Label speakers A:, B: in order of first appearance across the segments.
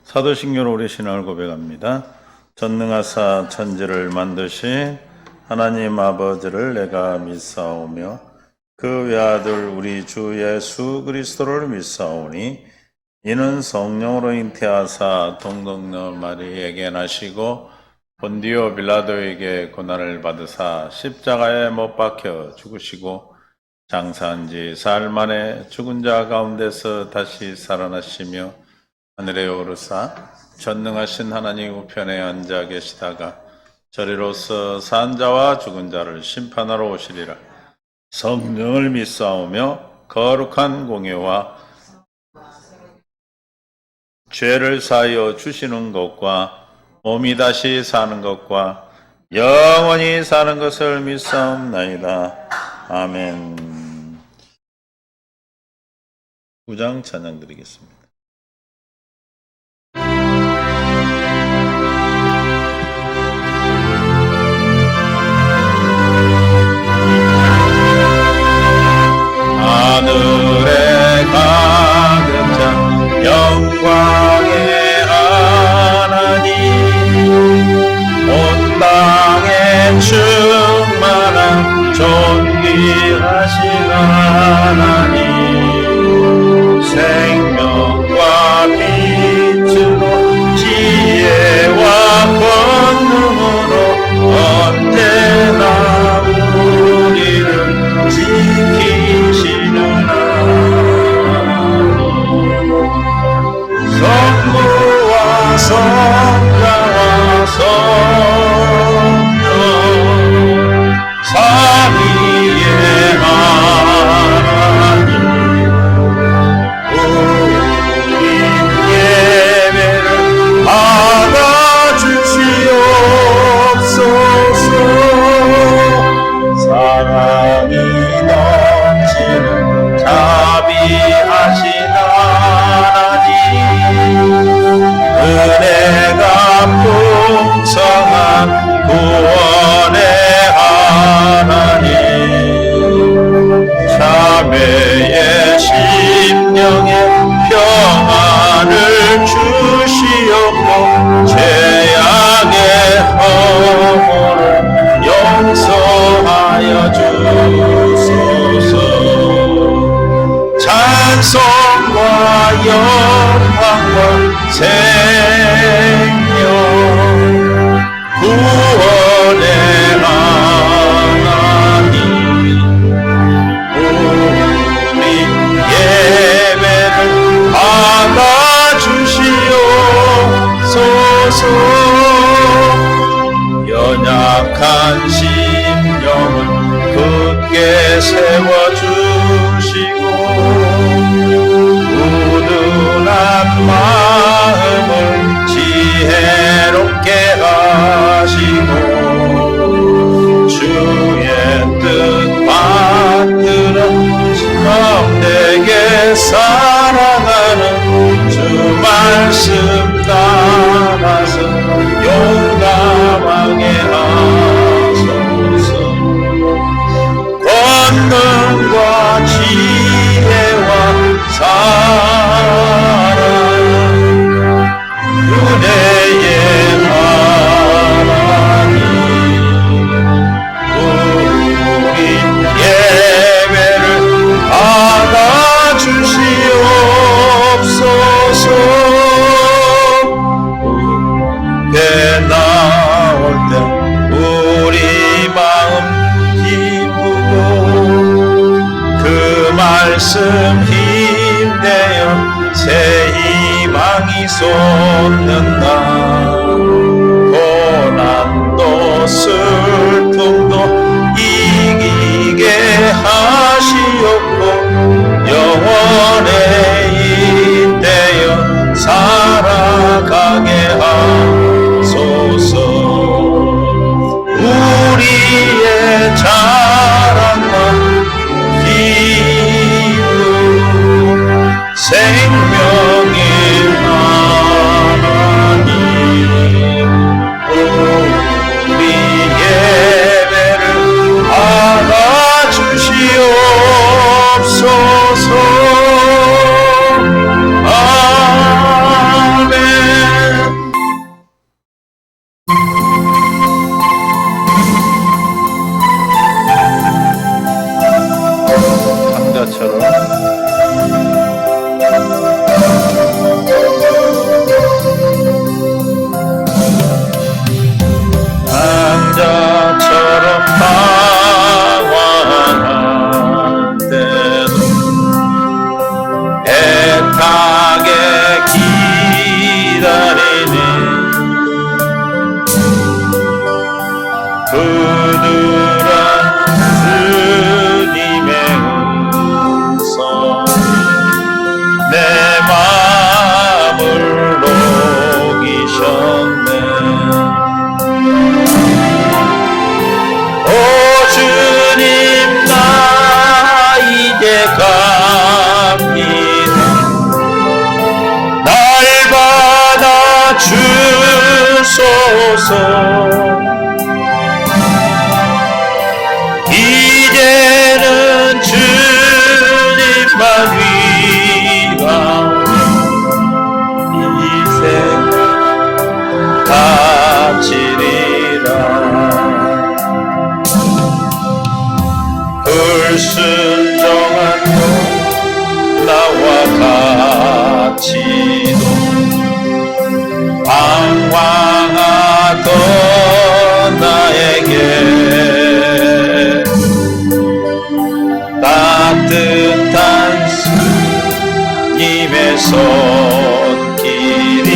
A: 사도신경으로 우리 신앙을 고백합니다. 전능하사 천지를 만드신 하나님 아버지를 내가 믿사오며 그 외아들 우리 주 예수 그리스도를 믿사오니 이는 성령으로 잉태하사 동정녀 마리에게 나시고 본디오 빌라도에게 고난을 받으사 십자가에 못 박혀 죽으시고 장사한 지 사흘 만에 죽은 자 가운데서 다시 살아나시며 하늘에 오르사 전능하신 하나님 우편에 앉아 계시다가 저리로서 산 자와 죽은 자를 심판하러 오시리라. 성령을 믿사오며 거룩한 공예와 죄를 사하여 주시는 것과 몸이 다시 사는 것과 영원히 사는 것을 믿사옵나이다. 아멘. 9장 찬양 드리겠습니다. 하늘에 가득 찬 영광의 하나님, 온 땅에 충만한 존귀하신 하나님, 생명과 빛으로 지혜와 권능으로 언제나 우리를 지키시는 성부와 성자와 성령 삼위의 하나님, 우리 예배를 받아주시옵소서. 사랑이 넘치는 자비하신 하나님, 은혜가 풍성한 구원의 하나님, 자매의 심령에 평안을 주시옵고 죄악의 허물을 용서하여 주소서. 찬송과 영광과 생명 구원의 하나님, 우리 예배를 받아주시옵소서. 연약한 심령을 굳게 세워주시고 우둔한 마음을 지혜롭게 하시고 주의 뜻 받들어 참되게 살아가는 주 말씀 따라서 용감하게 하소서. 권능과 지혜와 사랑 은혜의 하나님, 우리 예배를 받아주시옵소서. 배 나올 때 우리 마음 기쁘고 그 말씀 힘내어 새 희망이 솟는다. 고난도 슬픔도 이기게 하시옵고 영원에 인내여 살아가게 하소서. 우리의 자랑과 기쁨 생명의 하나님, 우리 예배를 받아주시옵소서. 아멘. 내 마음을 녹이셨네. 오 주님 나 이제 갑니다. 날 받아 주소서. 이제는 주님만 위하여 인생 바치리라. 불순종한 나와 같이도 방황하던 나에게 따뜻한 주님의 손길이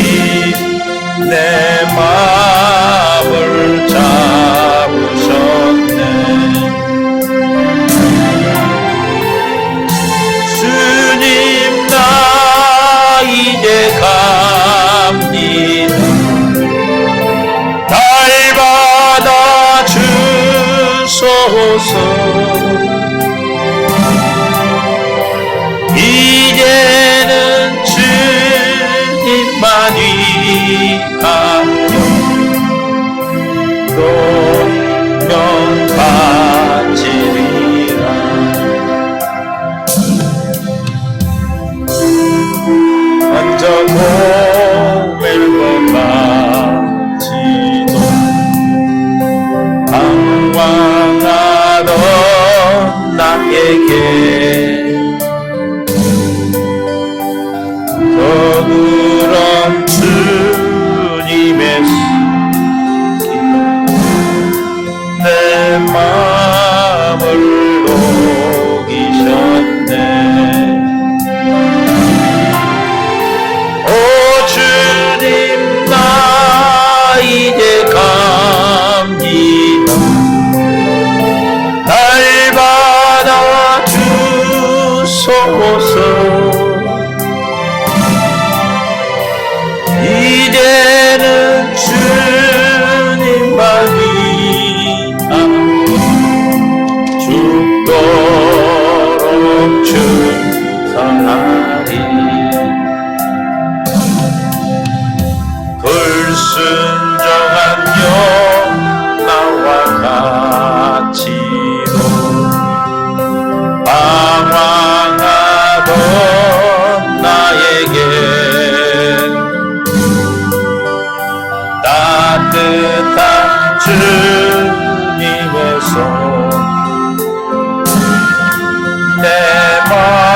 A: 내 마음을 잡으셨네. 주님 나 이제 갑니다. 날 받아 주소서. 이제는 주님만 위하여 동명 바치리라. 먼저 고멜과 같이도 방황하던 나에게 그런 주님의 손길 내 마음을 녹이셨네. 오 주님 나 이제 갑니다. 날 받아 주소서. 이제는 주님만 위하여 죽도록 충성하리. 불순종한 나와 같이도 방황하던 나에게 따뜻한 주님의 손 내 마음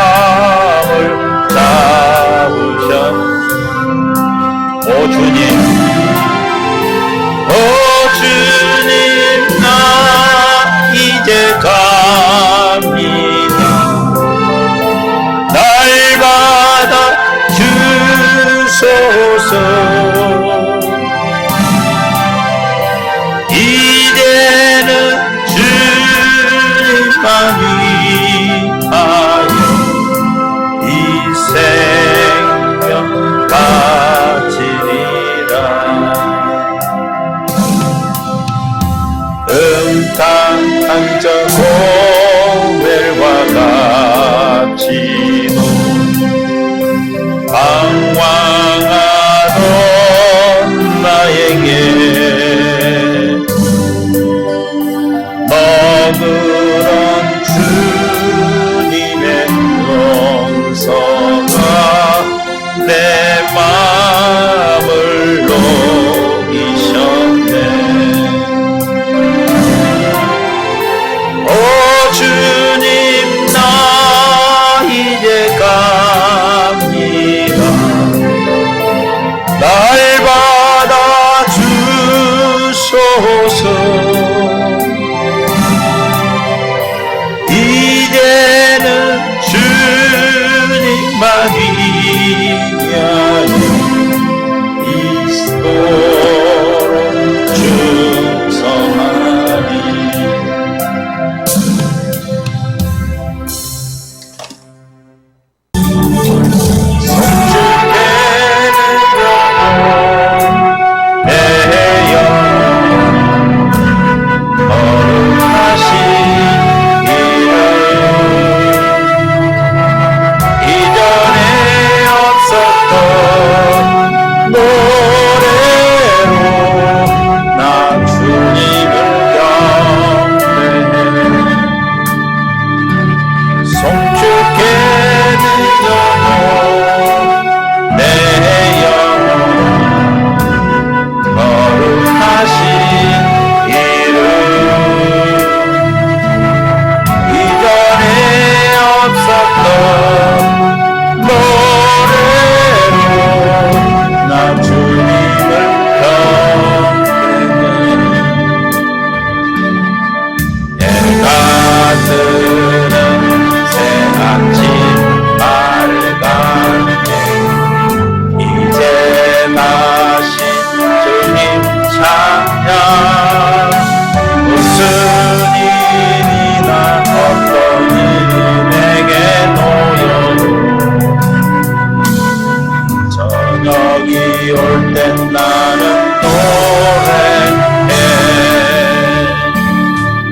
A: 올 땐 나는 노래해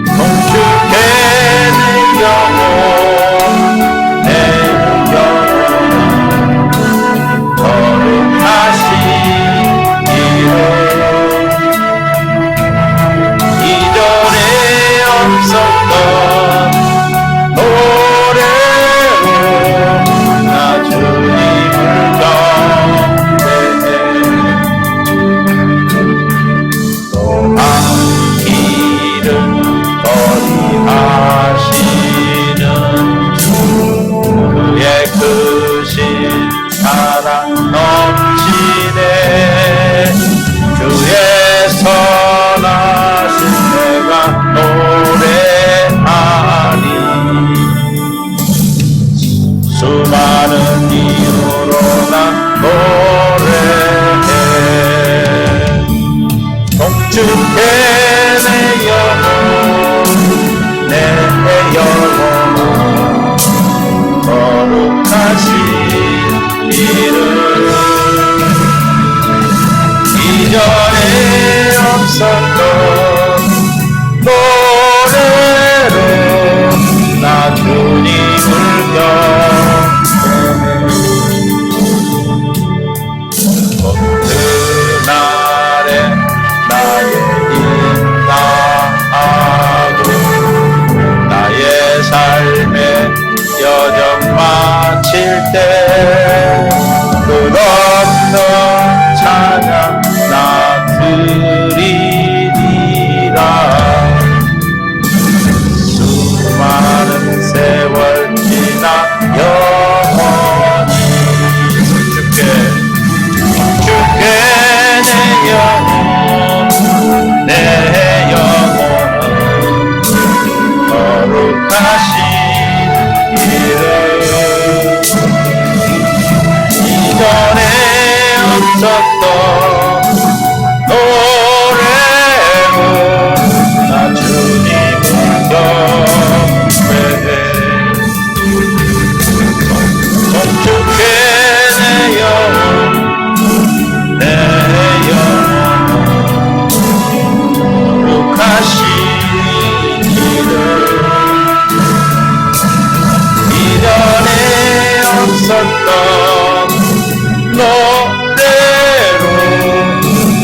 A: 동축해 내 영혼 내 영혼 거룩하신 이름 이전에 없었던 노래로 나 주님을 경배해 또한 길은 거리하시는 그의 크신 사랑 넘치네 주의 선하신 내가 노래하니 수많은 이유로 난 노래해 동축해 내 영혼 내 영혼 거룩하신 이름 이전에 없었던 노래로 나 주님을 경배해 그날에 나의 인나하고 나의 삶의 여정 마칠 때 끝없는 찬양 나 드리리라 수많은 세월 지나 영원히 주께 내 영혼 내 영혼 거룩하신 이름 이전에 없었던 노래로 나 주님을 경배해 동축해 내 영혼 내 영혼 거룩하신 이름 이전에 없었던 노래로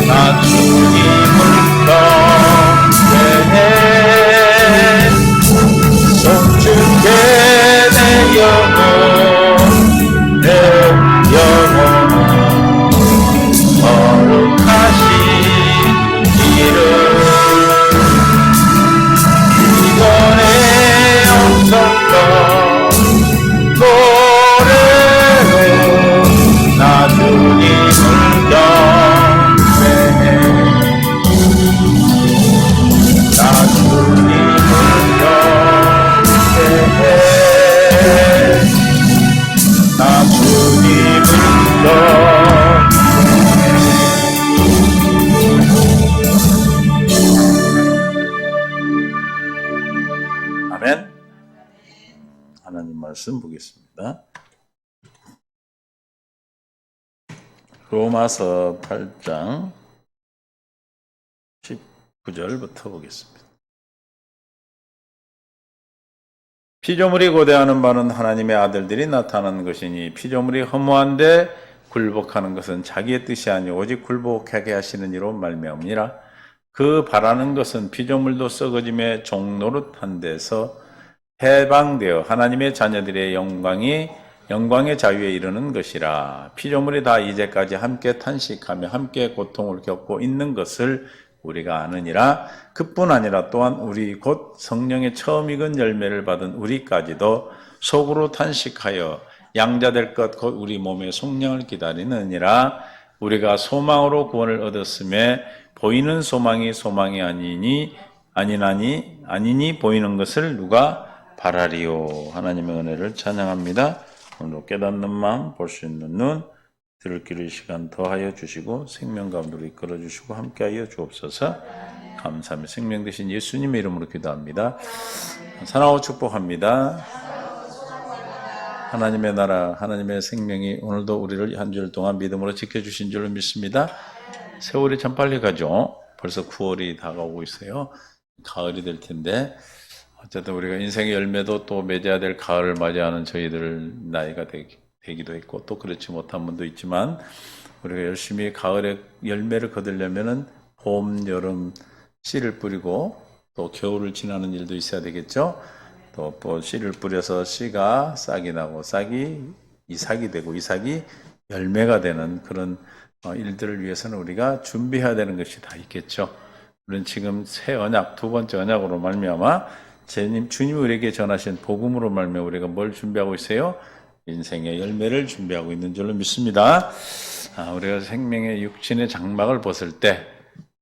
A: 나 주님을 경배해 송축해 내 영혼 내 영혼 거룩하신 이름 이전에 없었던 노래로 나 주님을 경배해 나 주님을 경배해 나 주님을 경배해 아멘. 하나님 말씀 보겠습니다. 로마서 8장 19절부터 보겠습니다. 피조물이 고대하는 바는 하나님의 아들들이 나타나는 것이니 피조물이 허무한데 굴복하는 것은 자기의 뜻이 아니오 오직 굴복하게 하시는 이로 말미암으니라. 그 바라는 것은 피조물도 썩어짐의 종노릇한 데서 해방되어 하나님의 자녀들의 영광의 자유에 이르는 것이라. 피조물이 다 이제까지 함께 탄식하며 함께 고통을 겪고 있는 것을 우리가 아느니라. 그뿐 아니라 또한 우리 곧 성령의 처음 익은 열매를 받은 우리까지도 속으로 탄식하여 양자될 것 곧 우리 몸의 속량을 기다리느니라. 우리가 소망으로 구원을 얻었음에 보이는 소망이 소망이 아니니 보이는 것을 누가 바라리요. 하나님의 은혜를 찬양합니다. 오늘 깨닫는 마음, 볼 수 있는 눈, 들을 길의 시간 더하여 주시고 생명 가운데로 이끌어 주시고 함께하여 주옵소서. 감사하며 생명 되신 예수님의 이름으로 기도합니다. 사랑하고 축복합니다. 하나님의 나라, 하나님의 생명이 오늘도 우리를 한 주일 동안 믿음으로 지켜주신 줄로 믿습니다. 세월이 참 빨리 가죠. 벌써 9월이 다가오고 있어요. 가을이 될 텐데 어쨌든 우리가 인생의 열매도 또 맺어야 될 가을을 맞이하는 저희들 나이가 되기도 했고 또 그렇지 못한 분도 있지만 우리가 열심히 가을에 열매를 거두려면은 봄, 여름 씨를 뿌리고 또 겨울을 지나는 일도 있어야 되겠죠. 또 씨를 뿌려서 씨가 싹이 나고 싹이 이삭이 되고 이삭이 열매가 되는 그런 일들을 위해서는 우리가 준비해야 되는 것이 다 있겠죠. 우리는 지금 새 언약, 두 번째 언약으로 말미암아 주님이 우리에게 전하신 복음으로 말미암아 우리가 뭘 준비하고 있어요? 인생의 열매를 준비하고 있는 줄로 믿습니다. 우리가 생명의 육신의 장막을 벗을 때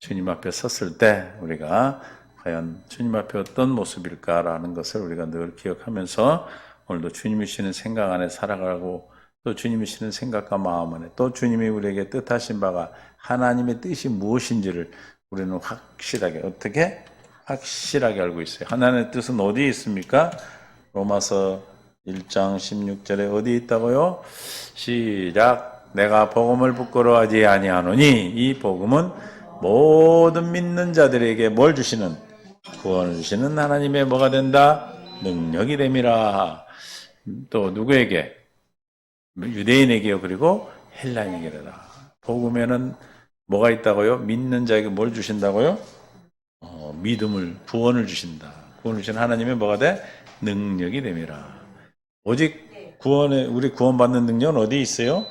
A: 주님 앞에 섰을 때 우리가 과연 주님 앞에 어떤 모습일까라는 것을 우리가 늘 기억하면서 오늘도 주님이 주시는 생각 안에 살아가고 또 주님이 주시는 생각과 마음 안에 또 주님이 우리에게 뜻하신 바가 하나님의 뜻이 무엇인지를 우리는 확실하게 어떻게? 확실하게 알고 있어요. 하나님의 뜻은 어디에 있습니까? 로마서 1장 16절에 어디 있다고요? 시작. 내가 복음을 부끄러워하지 아니하노니 이 복음은 모든 믿는 자들에게 뭘 주시는? 구원을 주시는 하나님의 뭐가 된다? 능력이 됨이라. 또 누구에게? 유대인에게요. 그리고 헬라인에게라. 복음에는 뭐가 있다고요? 믿는 자에게 뭘 주신다고요? 믿음을, 구원을 주신다. 구원을 주시는 하나님의 뭐가 돼? 능력이 됨이라. 오직 우리 구원받는 능력은 어디에 있어요?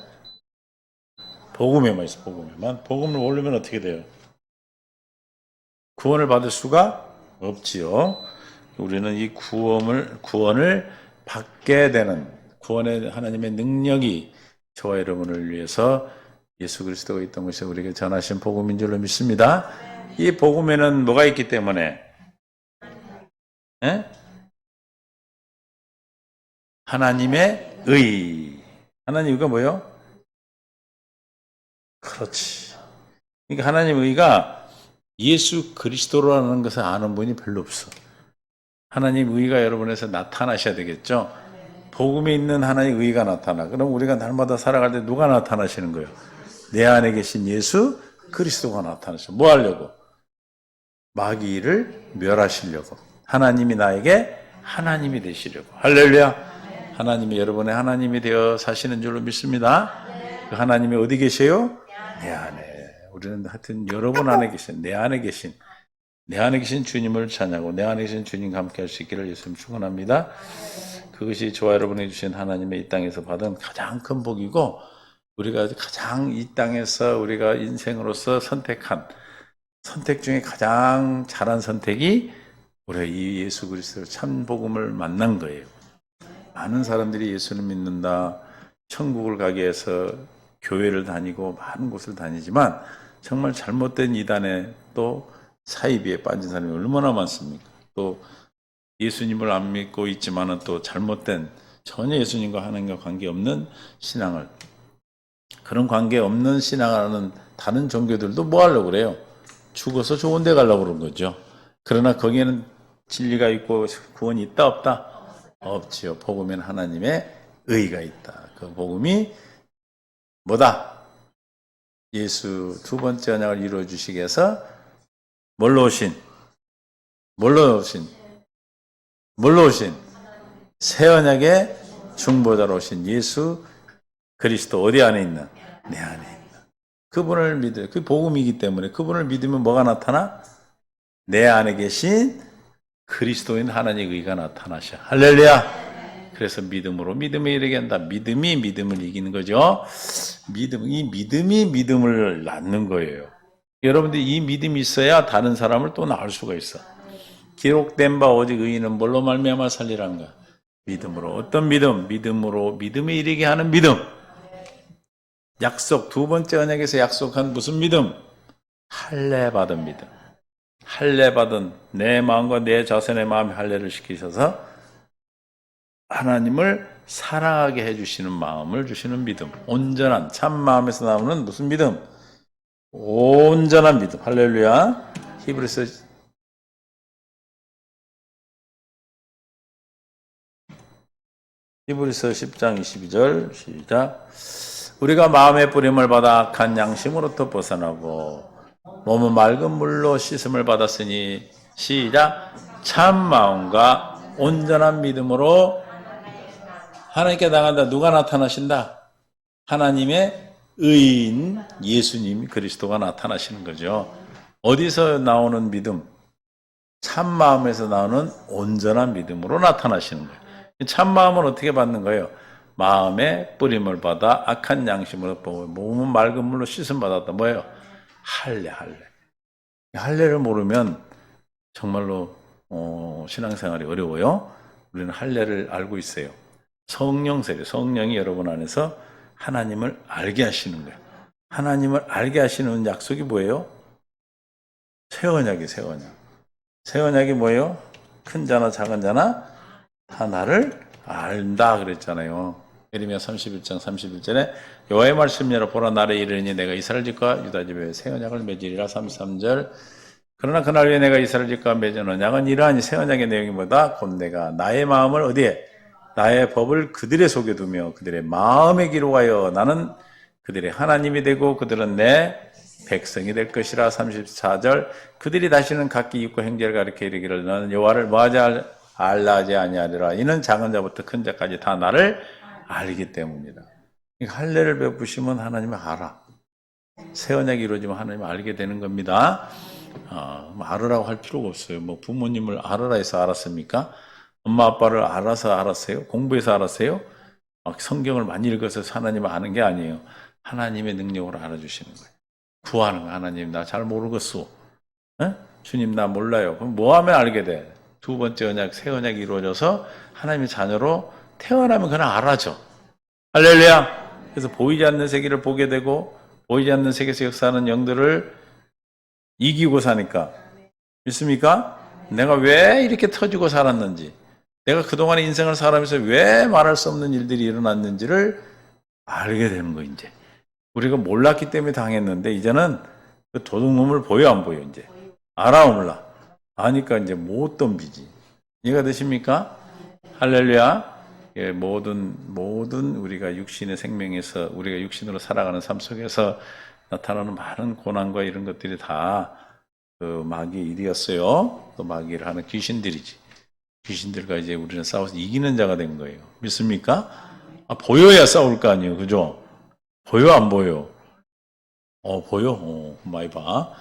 A: 복음에만 있어, 복음에만. 복음을 모르면 어떻게 돼요? 구원을 받을 수가 없지요. 우리는 이 구원을 받게 되는 구원의 하나님의 능력이 저와 여러분을 위해서 예수 그리스도가 있던 것이 우리에게 전하신 복음인 줄로 믿습니다. 이 복음에는 뭐가 있기 때문에? 하나님의 의. 하나님의 의가 뭐예요? 그렇지. 그러니까 하나님의 의가 예수 그리스도라는 것을 아는 분이 별로 없어. 하나님 의가 여러분에서 나타나셔야 되겠죠. 복음에 있는 하나님의 의가 나타나. 그럼 우리가 날마다 살아갈 때 누가 나타나시는 거예요? 내 안에 계신 예수 그리스도가 나타나셔. 뭐 하려고? 마귀를 멸하시려고. 하나님이 나에게 하나님이 되시려고. 할렐루야. 하나님이 여러분의 하나님이 되어 사시는 줄로 믿습니다. 그 하나님이 어디 계세요? 내 안에. 우리는 하여튼 여러분 안에 계신, 내 안에 계신 주님을 찬양하고 내 안에 계신 주님과 함께 할 수 있기를 예수님 축원합니다. 그것이 저와 여러분이 주신 하나님의 이 땅에서 받은 가장 큰 복이고 우리가 가장 이 땅에서 우리가 인생으로서 선택 중에 가장 잘한 선택이 우리가 이 예수 그리스도의 참 복음을 만난 거예요. 많은 사람들이 예수를 믿는다, 천국을 가기 위해서 교회를 다니고 많은 곳을 다니지만 정말 잘못된 이단에 또 사이비에 빠진 사람이 얼마나 많습니까? 또 예수님을 안 믿고 있지만은 또 잘못된 전혀 예수님과 하나님과 관계없는 신앙을 그런 관계없는 신앙을 하는 다른 종교들도 뭐 하려고 그래요? 죽어서 좋은 데 가려고 그런 거죠. 그러나 거기에는 진리가 있고 구원이 있다 없다? 없지요. 복음에는 하나님의 의가 있다. 그 복음이 뭐다? 예수 두 번째 언약을 이루어 주시기 위해서 뭘로 오신? 새 언약의 중보자로 오신 예수 그리스도 어디 안에 있는? 내 안에 있는. 그분을 믿어요. 그 복음이기 때문에 그분을 믿으면 뭐가 나타나? 내 안에 계신 그리스도인 하나님의 의가 나타나셔. 할렐루야. 그래서 믿음에 이르게 한다. 믿음이 믿음을 이기는 거죠. 이 믿음이 믿음을 낳는 거예요. 여러분들 이 믿음이 있어야 다른 사람을 또 낳을 수가 있어. 기록된 바 오직 의인은 뭘로 말미암아 살리라는 거야. 믿음으로. 어떤 믿음? 믿음에 이르게 하는 믿음. 약속, 두 번째 언약에서 약속한 무슨 믿음? 할례 받은 믿음. 할례 받은 내 마음과 내 자손의 마음에 할례를 시키셔서 하나님을 사랑하게 해주시는 마음을 주시는 믿음. 온전한 참 마음에서 나오는 무슨 믿음? 온전한 믿음. 할렐루야. 히브리서 히브리서 10장 22절 시작. 우리가 마음의 뿌림을 받아 악한 양심으로부터 벗어나고 몸은 맑은 물로 씻음을 받았으니 시작. 참 마음과 온전한 믿음으로 하나님께 나간다. 누가 나타나신다? 하나님의 의인 예수님 그리스도가 나타나시는 거죠. 어디서 나오는 믿음? 참 마음에서 나오는 온전한 믿음으로 나타나시는 거예요. 참 마음은 어떻게 받는 거예요? 마음의 뿌림을 받아 악한 양심으로 보고 몸은 맑은 물로 씻음 받았다. 뭐예요? 할례. 할례를 모르면 정말로 신앙생활이 어려워요. 우리는 할례를 알고 있어요. 성령 세례, 성령이 여러분 안에서 하나님을 알게 하시는 거예요. 하나님을 알게 하시는 약속이 뭐예요? 새 언약이에요, 새 언약. 새 언약이 뭐예요? 큰 자나 작은 자나 다 나를 안다 그랬잖아요. 예레미야 31장 31절에 여호와의 말씀이라 보라 나를 이르니 내가 이스라엘 집과 유다 집에 새 언약을 맺으리라. 33절 그러나 그날 위에 내가 이스라엘 집과 맺은 언약은 이러하니 새 언약의 내용이 뭐다? 곧 내가 나의 마음을 어디에? 나의 법을 그들의 속에 두며 그들의 마음에 기록하여 나는 그들의 하나님이 되고 그들은 내 백성이 될 것이라. 34절 그들이 다시는 각기 입고 행제를 가리켜 이르기를 너는 여호와를 뭐하지 알라하지 아니하리라. 이는 작은 자부터 큰 자까지 다 나를 알기 때문이다. 할례를 베푸시면 하나님을 알아. 새 언약이 이루어지면 하나님을 알게 되는 겁니다. 알으라고 할 필요가 없어요. 뭐 부모님을 알아라 해서 알았습니까? 엄마 아빠를 알아서 알았어요? 공부해서 알았어요? 성경을 많이 읽어서 하나님을 아는 게 아니에요. 하나님의 능력으로 알아주시는 거예요. 구하는 거예요. 하나님 나 잘 모르겠소. 주님 나 몰라요. 그럼 뭐 하면 알게 돼? 두 번째 언약, 새 언약이 이루어져서 하나님의 자녀로 태어나면 그냥 알아죠. 할렐루야. 그래서 보이지 않는 세계를 보게 되고 보이지 않는 세계에서 역사하는 영들을 이기고 사니까 믿습니까? 내가 왜 이렇게 터지고 살았는지, 내가 그동안의 인생을 살아가면서 왜 말할 수 없는 일들이 일어났는지를 알게 되는 거. 이제 우리가 몰랐기 때문에 당했는데 이제는 그 도둑놈을 보여 안 보여? 이제 알아 몰라? 아니까 이제 못 덤비지. 이해가 되십니까? 할렐루야. 예, 모든 우리가 육신의 생명에서 우리가 육신으로 살아가는 삶 속에서 나타나는 많은 고난과 이런 것들이 다 그 마귀의 일이었어요. 또 마귀를 하는 귀신들이지. 귀신들과 이제 우리는 싸워서 이기는 자가 된 거예요. 믿습니까? 보여야 싸울 거 아니에요. 그죠? 보여 안 보여? 보여. 많이 봐.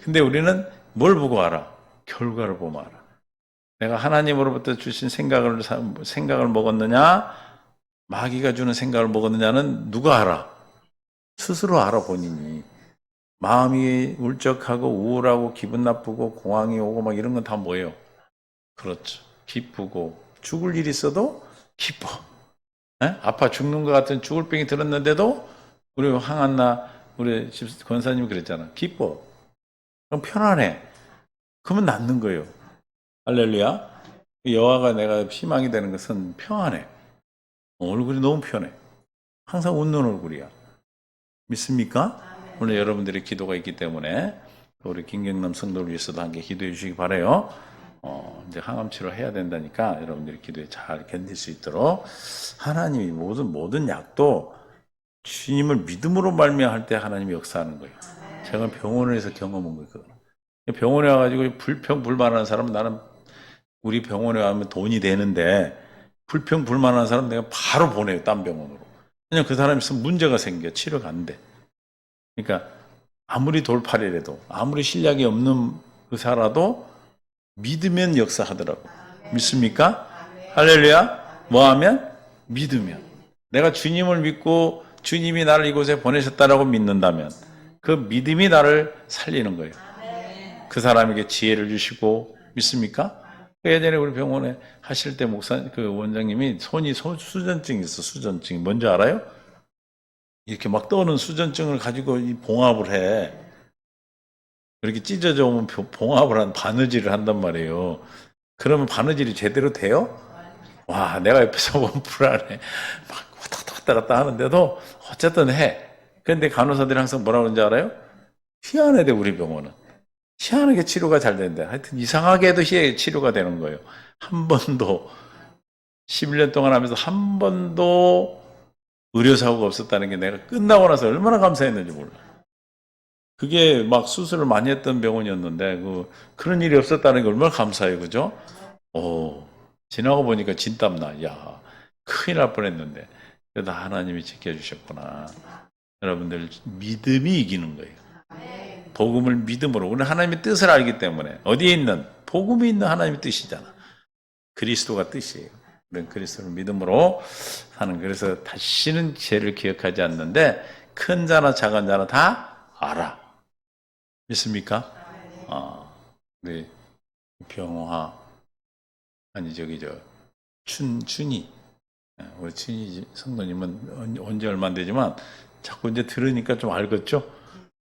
A: 근데 우리는 뭘 보고 알아? 결과를 보면 알아. 내가 하나님으로부터 주신 생각을 먹었느냐? 마귀가 주는 생각을 먹었느냐는 누가 알아? 스스로 알아, 본인이. 마음이 울적하고 우울하고 기분 나쁘고 공황이 오고 막 이런 건 다 뭐예요? 그렇죠. 기쁘고 죽을 일이 있어도 기뻐. 아파 죽는 것 같은 죽을 병이 들었는데도 우리 항한나 우리 권사님이 그랬잖아. 기뻐. 그럼 편안해. 그러면 낫는 거예요. 할렐루야. 여호와가 내가 희망이 되는 것은 평안해. 얼굴이 너무 편해. 항상 웃는 얼굴이야. 믿습니까? 오늘 여러분들의 기도가 있기 때문에 우리 김경남 성도를 위해서도 함께 기도해 주시기 바라요. 이제 항암 치료 해야 된다니까 여러분들이 기도에 잘 견딜 수 있도록 하나님이 모든 약도 주님을 믿음으로 말미암을 때 하나님이 역사하는 거예요. 제가 병원에서 경험한 거예요. 병원에 와가지고 불평불만하는 사람은 나는 우리 병원에 가면 돈이 되는데 불평불만하는 사람 내가 바로 보내요. 딴 병원으로. 그냥 그 사람이 있으면 문제가 생겨. 치료가 안 돼. 그러니까 아무리 돌팔이라도 아무리 실력이 없는 의사라도 믿으면 역사하더라고. 믿습니까? 할렐루야. 뭐 하면? 믿으면. 내가 주님을 믿고 주님이 나를 이곳에 보내셨다라고 믿는다면 그 믿음이 나를 살리는 거예요. 그 사람에게 지혜를 주시고. 믿습니까? 예전에 우리 병원에 하실 때 그 원장님이 손이 수전증이 있어. 수전증이 뭔지 알아요? 이렇게 막 떠오는 수전증을 가지고 봉합을 해. 이렇게 찢어져 오면 봉합을 바느질을 한단 말이에요. 그러면 바느질이 제대로 돼요? 와, 내가 옆에서 보면 불안해. 막 왔다 갔다 하는데도 어쨌든 해. 그런데 간호사들이 항상 뭐라고 그러는지 알아요? 희한하대, 우리 병원은. 희한하게 치료가 잘 되는데 하여튼 이상하게도 치료가 되는 거예요. 한 번도 11년 동안 하면서 한 번도 의료사고가 없었다는 게 내가 끝나고 나서 얼마나 감사했는지 몰라. 그게 막 수술을 많이 했던 병원이었는데 그런 일이 없었다는 게 얼마나 감사해요. 그죠? 지나고 보니까 진땀 나. 야, 큰일 날 뻔했는데 그래도 하나님이 지켜주셨구나. 여러분들 믿음이 이기는 거예요. 복음을 믿음으로. 우리는 하나님의 뜻을 알기 때문에 어디에 있는 복음이 있는 하나님의 뜻이잖아. 그리스도가 뜻이에요. 우리는 그리스도를 믿음으로 사는. 그래서 다시는 죄를 기억하지 않는데 큰 자나 작은 자나 다 알아. 믿습니까? 우리 병화 아니 춘이 우리 춘이 성도님은 언제 얼마 안 되지만 자꾸 이제 들으니까 좀 알겠죠?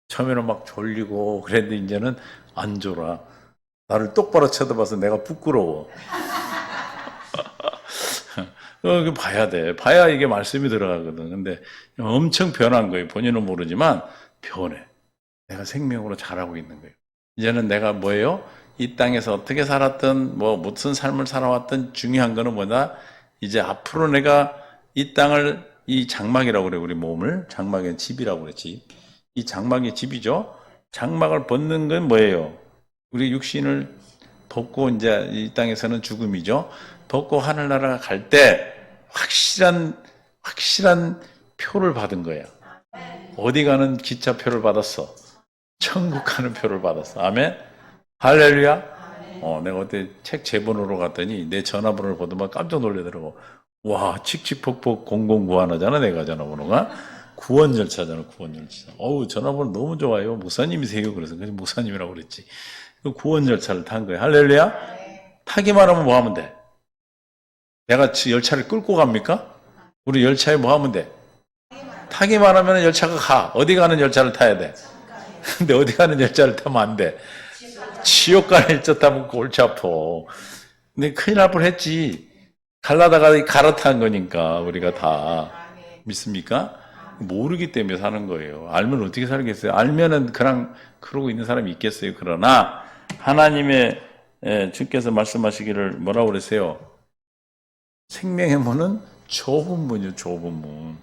A: 처음에는 막 졸리고 그랬는데 이제는 안 졸아. 나를 똑바로 쳐다봐서 내가 부끄러워. 봐야 돼. 봐야 이게 말씀이 들어가거든. 근데 엄청 변한 거예요. 본인은 모르지만 변해. 내가 생명으로 자라고 있는 거예요. 이제는 내가 뭐예요? 이 땅에서 어떻게 살았든 무슨 삶을 살아왔든 중요한 거는 뭐냐? 이제 앞으로 내가 이 땅을 이 장막이라고 그래. 우리 몸을 장막의 집이라고 그래. 집. 이 장막이 집이죠. 장막을 벗는 건 뭐예요? 우리 육신을 벗고 이제 이 땅에서는 죽음이죠. 벗고 하늘나라 갈 때 확실한 표를 받은 거야. 어디 가는 기차표를 받았어. 천국 가는 표를 받았어. 아멘. 할렐루야. 내가 어때 책 제본으로 갔더니 내 전화번호를 보더만 깜짝 놀래더라고. 와, 칙칙폭폭 009 하나잖아. 내가 전화번호가 구원 절차잖아. 구원 절차. 전화번호 너무 좋아요. 목사님이세요. 그래서 목사님이라고 그랬지. 그 구원 절차를 탄 거야. 할렐루야. 타기만 하면 뭐 하면 돼? 내가 열차를 끌고 갑니까? 우리 열차에 뭐 하면 돼? 타기만 하면 열차가 가. 어디 가는 열차를 타야 돼? 근데 어디 가는 열차를 타면 안 돼. 지옥 가는 열차 타면 골치 아파. 근데 큰일 날 뻔했지. 갈라다가 갈아탄 거니까 우리가 다. 믿습니까? 모르기 때문에 사는 거예요. 알면 어떻게 살겠어요? 알면은 그냥 그러고 있는 사람이 있겠어요. 그러나 하나님의 주께서 말씀하시기를 뭐라고 그러세요? 생명의 문은 좁은 문이요. 좁은 문.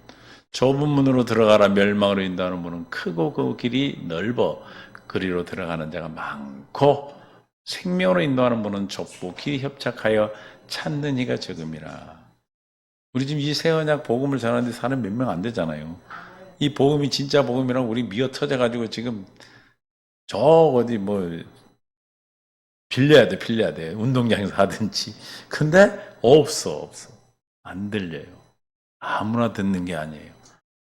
A: 좁은 문으로 들어가라. 멸망으로 인도하는 문은 크고 그 길이 넓어 그리로 들어가는 자가 많고 생명으로 인도하는 문은 좁고 길이 협착하여 찾는 이가 적음이라. 우리 지금 이 새 언약 복음을 전하는데 사람 몇 명 안 되잖아요. 이 복음이 진짜 복음이라고 우리 미어 터져가지고 지금 저 어디 빌려야 돼. 운동장에서 하든지. 근데 없어. 안 들려요. 아무나 듣는 게 아니에요.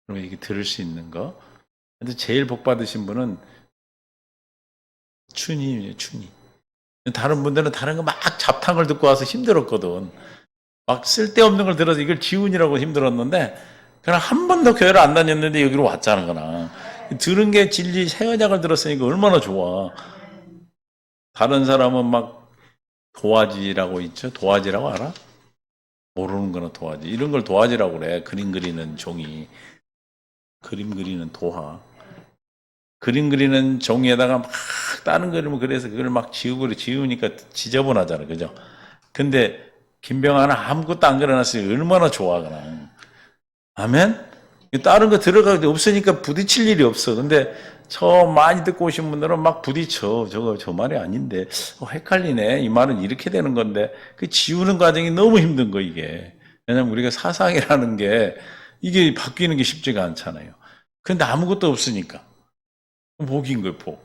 A: 그러면 이게 들을 수 있는 거. 근데 제일 복 받으신 분은 춘이에요. 춘이. 다른 분들은 다른 거 막 잡탕을 듣고 와서 힘들었거든. 막 쓸데없는 걸 들어서 이걸 지운이라고 힘들었는데 그냥 한 번도 교회를 안 다녔는데 여기로 왔잖아. 그냥. 들은 게 진리 새 언약을 들었으니까 얼마나 좋아. 다른 사람은 막 도화지라고 있죠. 도화지라고 알아? 모르는 거나 도화지. 이런 걸 도화지라고 그래. 그림 그리는 종이. 그림 그리는 도화. 그림 그리는 종이에다가 막 다른 그림을 그려서 그걸 막 지우니까 지저분하잖아. 그죠? 근데 김병환은 아무것도 안 그려놨으니 얼마나 좋아. 그냥. 아멘? 다른 거 들어가기 없으니까 부딪힐 일이 없어. 근데 저 많이 듣고 오신 분들은 막 부딪혀. 저 말이 아닌데. 헷갈리네. 이 말은 이렇게 되는 건데. 그 지우는 과정이 너무 힘든 거, 이게. 왜냐면 우리가 사상이라는 게 이게 바뀌는 게 쉽지가 않잖아요. 근데 아무것도 없으니까. 복인 거예요, 복.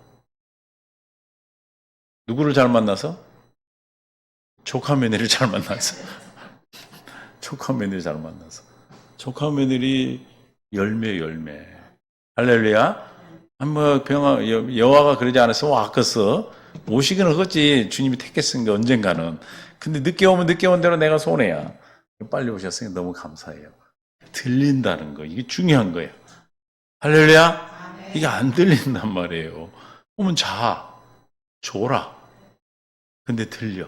A: 누구를 잘 만나서? 조카 며느리를 잘 만나서. 조카 며느리 잘 만나서. 조카 며느리 열매. 할렐루야. 한번 여호와가 그러지 않았으면 왔겠어. 오시기는 하겠지. 주님이 택했으니까 언젠가는. 근데 늦게 오면 늦게 온 대로 내가 손해야. 빨리 오셨으니 너무 감사해요. 들린다는 거. 이게 중요한 거예요. 할렐루야. 이게 안 들린단 말이에요. 오면 줘라. 근데 들려.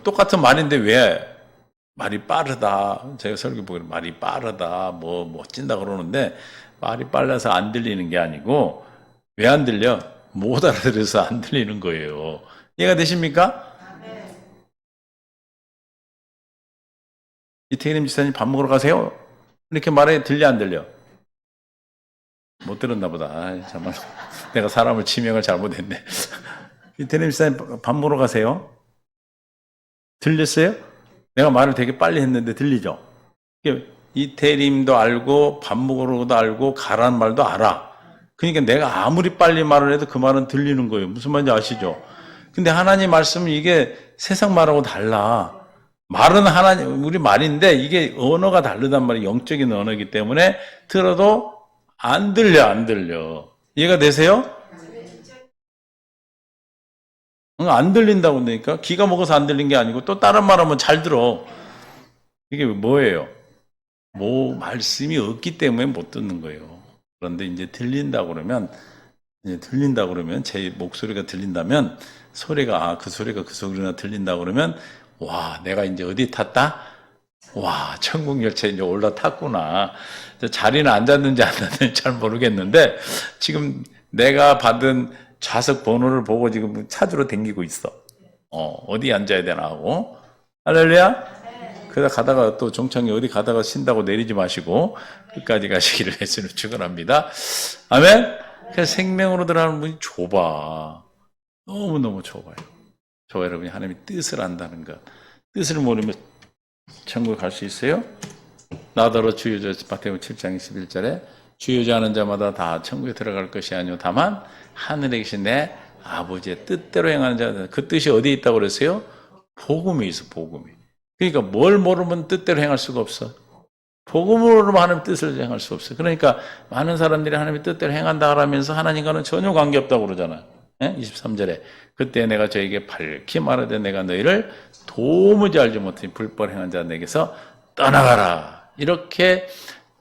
A: 똑같은 말인데 왜 말이 빠르다. 제가 설교 보기로 말이 빠르다. 멋진다 그러는데 말이 빨라서 안 들리는 게 아니고 왜 안 들려? 못 알아들어서 안 들리는 거예요. 이해가 되십니까? 이태림 지사님 밥 먹으러 가세요. 이렇게 말해 들려 안 들려? 못 들었나 보다. 아, 정말 내가 사람을 지명을 잘못했네. 이태림 지사님 밥 먹으러 가세요. 들렸어요? 내가 말을 되게 빨리 했는데 들리죠? 이태림도 알고 밥 먹으러도 알고 가라는 말도 알아. 그러니까 내가 아무리 빨리 말을 해도 그 말은 들리는 거예요. 무슨 말인지 아시죠? 근데 하나님 말씀은 이게 세상 말하고 달라. 말은 하나님, 우리 말인데 이게 언어가 다르단 말이에요. 영적인 언어이기 때문에 들어도 안 들려, 안 들려. 이해가 되세요? 안 들린다고 그러니까 귀가 먹어서 안 들린 게 아니고 또 다른 말하면 잘 들어. 이게 뭐예요? 뭐 말씀이 없기 때문에 못 듣는 거예요. 그런데 이제 들린다 그러면 제 목소리가 들린다면 소리가 그 소리가 그 소리나 들린다 그러면 와 내가 이제 어디 탔다? 와 천국 열차에 이제 올라탔구나. 자리는 앉았는지 안 앉았는지 잘 모르겠는데 지금 내가 받은 좌석 번호를 보고 지금 찾으러 다니고 있어. 어디 앉아야 되나 하고. 할렐루야. 그러다 가다가 또 종창이 어디 가다가 쉰다고 내리지 마시고 끝까지 가시기를 예수님 축원합니다. 아멘. 그래서 생명으로 들어가는 문이 좁아. 너무너무 좁아요. 저 여러분이 하나님의 뜻을 안다는 것. 뜻을 모르면 천국에 갈 수 있어요? 나더러 주여자 마태복음 7장 21절에 주여자하는 자마다 다 천국에 들어갈 것이 아니오 다만 하늘에 계신 내 아버지의 뜻대로 행하는 자. 그 뜻이 어디에 있다고 그랬어요? 복음에 있어. 복음이. 그러니까 뭘 모르면 뜻대로 행할 수가 없어. 복음으로만 하나님의 뜻을 행할 수 없어. 그러니까 많은 사람들이 하나님의 뜻대로 행한다 하면서 하나님과는 전혀 관계없다고 그러잖아요. 23절에 그때 내가 저에게 밝히 말하되 내가 너희를 도무지 알지 못하니 불법 행한 자 내게서 떠나가라. 이렇게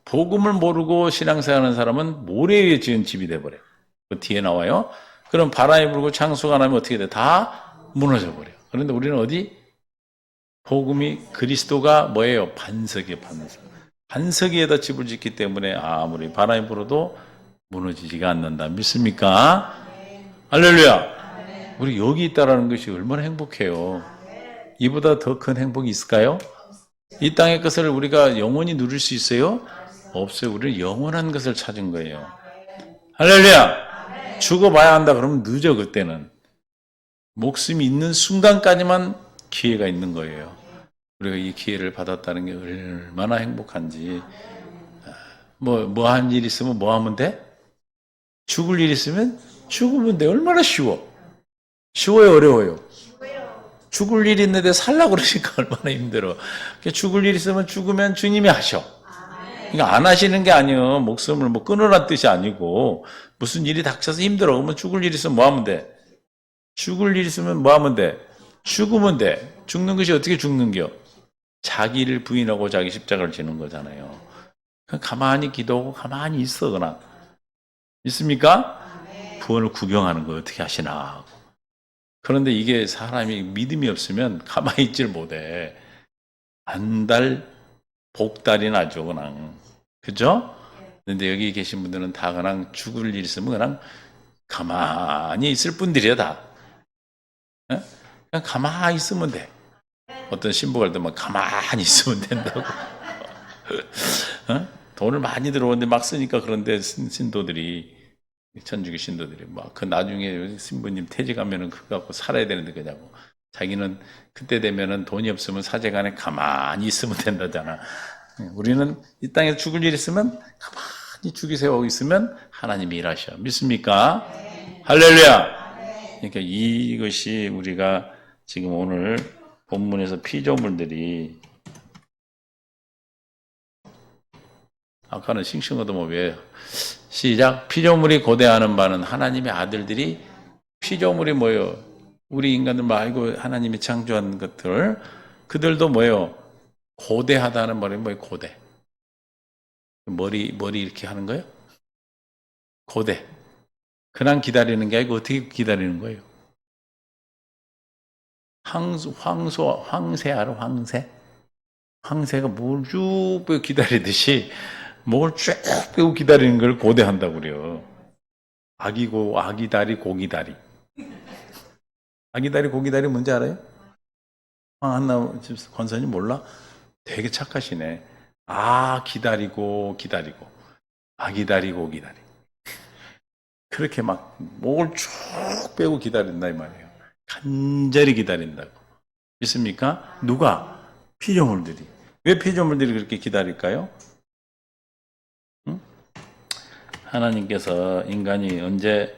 A: 복음을 모르고 신앙생활하는 사람은 모래 위에 지은 집이 돼버려요. 그 뒤에 나와요. 그럼 바람이 불고 창수가 나면 어떻게 돼? 다 무너져 버려요. 그런데 우리는 어디? 복음이 그리스도가 뭐예요? 반석이에요. 반석. 반석 위에다 집을 짓기 때문에 아무리 바람이 불어도 무너지지가 않는다. 믿습니까? 할렐루야. 우리 여기 있다라는 것이 얼마나 행복해요. 이보다 더 큰 행복이 있을까요? 이 땅의 것을 우리가 영원히 누릴 수 있어요? 없어요. 우리는 영원한 것을 찾은 거예요. 할렐루야. 죽어봐야 한다 그러면 늦어. 그때는 목숨이 있는 순간까지만 기회가 있는 거예요. 우리가 이 기회를 받았다는 게 얼마나 행복한지. 뭐 한 일 있으면 뭐 하면 돼? 죽을 일 있으면 죽으면 돼. 얼마나 쉬워. 쉬워요, 어려워요? 죽을 일 있는데 살라고 그러니까 얼마나 힘들어. 죽을 일 있으면 죽으면 주님이 하셔. 그러니까 안 하시는 게 아니에요. 목숨을 뭐 끊으란 뜻이 아니고 무슨 일이 닥쳐서 힘들어. 그러면 죽을 일 있으면 뭐 하면 돼? 죽을 일 있으면 뭐 하면 돼? 죽으면 돼. 죽는 것이 어떻게 죽는겨? 자기를 부인하고 자기 십자가를 지는 거잖아요. 그냥 가만히 기도하고 가만히 있어. 그냥. 있습니까? 구원을 구경하는 거 어떻게 하시나. 그런데 이게 사람이 믿음이 없으면 가만히 있질 못해. 안달, 복달이 나죠, 그냥. 그죠? 근데 여기 계신 분들은 다 그냥 죽을 일 있으면 그냥 가만히 있을 분들이야, 다. 그냥 가만히 있으면 돼. 어떤 신부가 할때막 가만히 있으면 된다고. 돈을 많이 들어오는데 막 쓰니까 그런데 신도들이, 천주교 신도들이 막 그 나중에 신부님 퇴직하면은 그거 갖고 살아야 되는데 그냐고. 자기는 그때 되면은 돈이 없으면 사제간에 가만히 있으면 된다잖아. 우리는 이 땅에서 죽을 일 있으면 가만히 죽이세요 있으면 하나님이 일하셔. 믿습니까? 할렐루야. 그러니까 이것이 우리가 지금 오늘 본문에서 피조물들이 아까는 싱싱하다 뭐 왜 시작 피조물이 고대하는 바는 하나님의 아들들이 피조물이 뭐예요? 우리 인간들 말고 하나님이 창조한 것들 그들도 뭐예요? 고대하다는 말이 뭐예요? 고대 머리 이렇게 하는 거예요? 고대 그냥 기다리는 게 아니고 어떻게 기다리는 거예요? 황새 알아? 황새가 뭘 쭉 빼고 기다리듯이 뭘 쭉 빼고 기다리는 걸 고대한다고 그래요. 아기다리, 고기다리. 아기다리, 고기다리 뭔지 알아요? 한나 권사님 몰라? 되게 착하시네. 아, 기다리고, 기다리고. 아, 기다리고, 기다리고. 그렇게 막 목을 쭉 빼고 기다린다, 이 말이에요. 간절히 기다린다고. 있습니까? 누가? 피조물들이. 왜 피조물들이 그렇게 기다릴까요? 응? 하나님께서 인간이 언제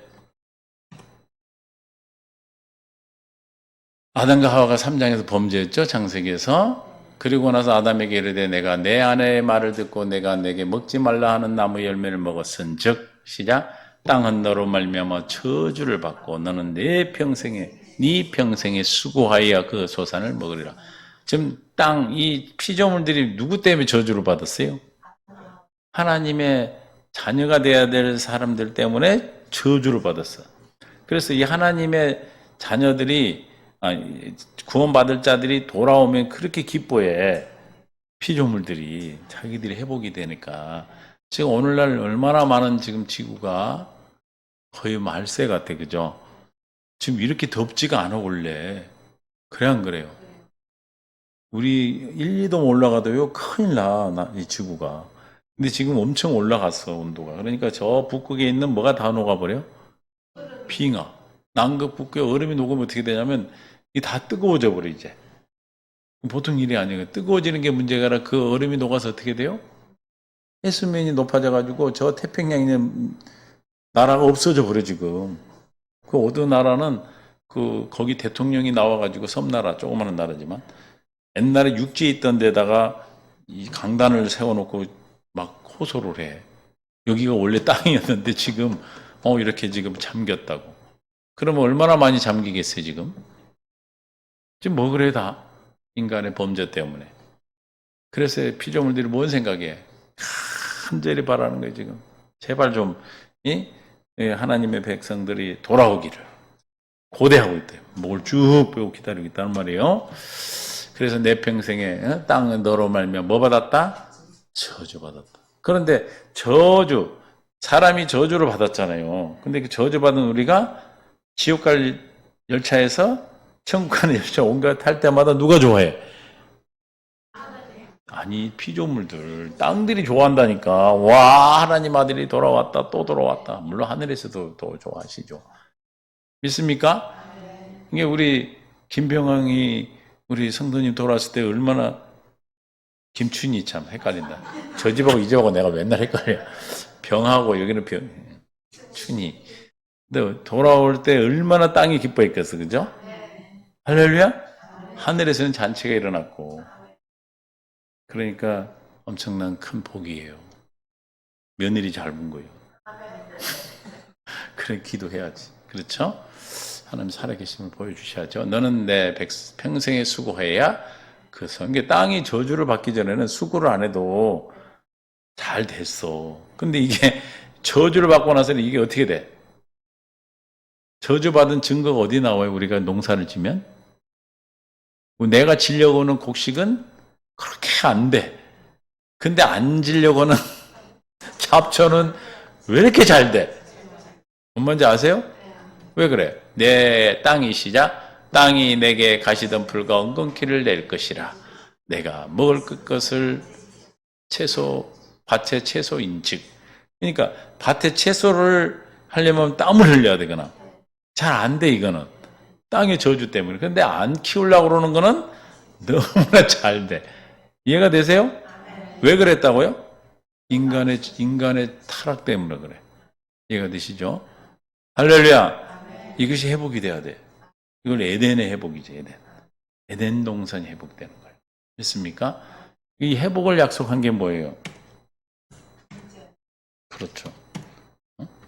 A: 아담과 하와가 3장에서 범죄했죠? 창세기에서. 그리고 나서 아담에게 이르되 내가 내 아내의 말을 듣고 내가 내게 먹지 말라 하는 나무 열매를 먹었은즉 시작 땅은 너로 말미암아 저주를 받고 너는 네 평생에 수고하여 그 소산을 먹으리라. 지금 땅 이 피조물들이 누구 때문에 저주를 받았어요? 하나님의 자녀가 돼야 될 사람들 때문에 저주를 받았어. 그래서 이 하나님의 자녀들이 구원받을 자들이 돌아오면 그렇게 기뻐해. 피조물들이 자기들이 회복이 되니까. 지금 오늘날 얼마나 많은 지금 지구가 거의 말세 같아, 그죠? 지금 이렇게 덥지가 않아 원래. 그래 안 그래요? 우리 1, 2도 올라가도요 큰일 이 지구가. 근데 지금 엄청 올라갔어 온도가. 그러니까 저 북극에 있는 뭐가 다 녹아버려? 빙하. 남극 북극에 얼음이 녹으면 어떻게 되냐면 이 다 뜨거워져 버려 이제. 보통 일이 아니에요. 뜨거워지는 게 문제가 아니라 그 얼음이 녹아서 어떻게 돼요? 해수면이 높아져 가지고 저 태평양에 있는 나라가 없어져 버려 지금. 그 어느 나라는 그 거기 대통령이 나와 가지고 섬나라 조그마한 나라지만 옛날에 육지에 있던 데다가 이 강단을 세워놓고 막 호소를 해. 여기가 원래 땅이었는데 지금 이렇게 지금 잠겼다고. 그러면 얼마나 많이 잠기겠어요 지금? 지금 뭐 그래 다 인간의 범죄 때문에. 그래서 피조물들이 뭔 생각해? 간절히 바라는 거예요 지금. 제발 좀 하나님의 백성들이 돌아오기를 고대하고 있대요. 목을 쭉 빼고 기다리고 있다는 말이에요. 그래서 내 평생에 땅은 너로 말미암아 뭐 받았다? 저주 받았다. 그런데 저주, 사람이 저주를 받았잖아요. 근데 그 저주 받은 우리가 지옥 갈 열차에서 천국 가는 열차 온갖 탈 때마다 누가 좋아해? 아니 피조물들, 땅들이 좋아한다니까. 와 하나님 아들이 돌아왔다 또 돌아왔다. 물론 하늘에서도 또 좋아하시죠. 믿습니까? 이게 우리 김병왕이 우리 성도님 돌아왔을 때 얼마나 김춘희 참 헷갈린다. 저 집하고 이 집하고 내가 맨날 헷갈려. 병하고 여기는 춘희. 근데 돌아올 때 얼마나 땅이 기뻐했겠어, 그죠? 할렐루야? 하늘에서는 잔치가 일어났고. 그러니까 엄청난 큰 복이에요. 며느리 잘 본 거예요. 그래 기도해야지. 그렇죠? 하나님 살아계심을 보여주셔야죠. 너는 내 평생에 수고해야 그 성계 땅이 저주를 받기 전에는 수고를 안 해도 잘 됐어. 근데 이게 저주를 받고 나서는 이게 어떻게 돼? 저주받은 증거가 어디 나와요? 우리가 농사를 지면? 내가 지려고 하는 곡식은 그렇게 안 돼. 근데 안 지려고 하는 잡초는 왜 이렇게 잘 돼? 뭔지 아세요? 왜 그래? 내 땅이시자 땅이 내게 가시던 풀과 엉겅퀴를 낼 것이라. 내가 먹을 것을 밭의 채소인즉. 그러니까 밭의 채소를 하려면 땀을 흘려야 되거나. 잘 안 돼, 이거는. 땅의 저주 때문에. 근데 안 키우려고 그러는 거는 너무나 잘 돼. 이해가 되세요? 왜 그랬다고요? 인간의 타락 때문에 그래. 이해가 되시죠? 할렐루야. 이것이 회복이 돼야 돼. 이걸 에덴의 회복이지, 에덴. 에덴 동산이 회복되는 거예요. 됐습니까? 이 회복을 약속한 게 뭐예요? 그렇죠.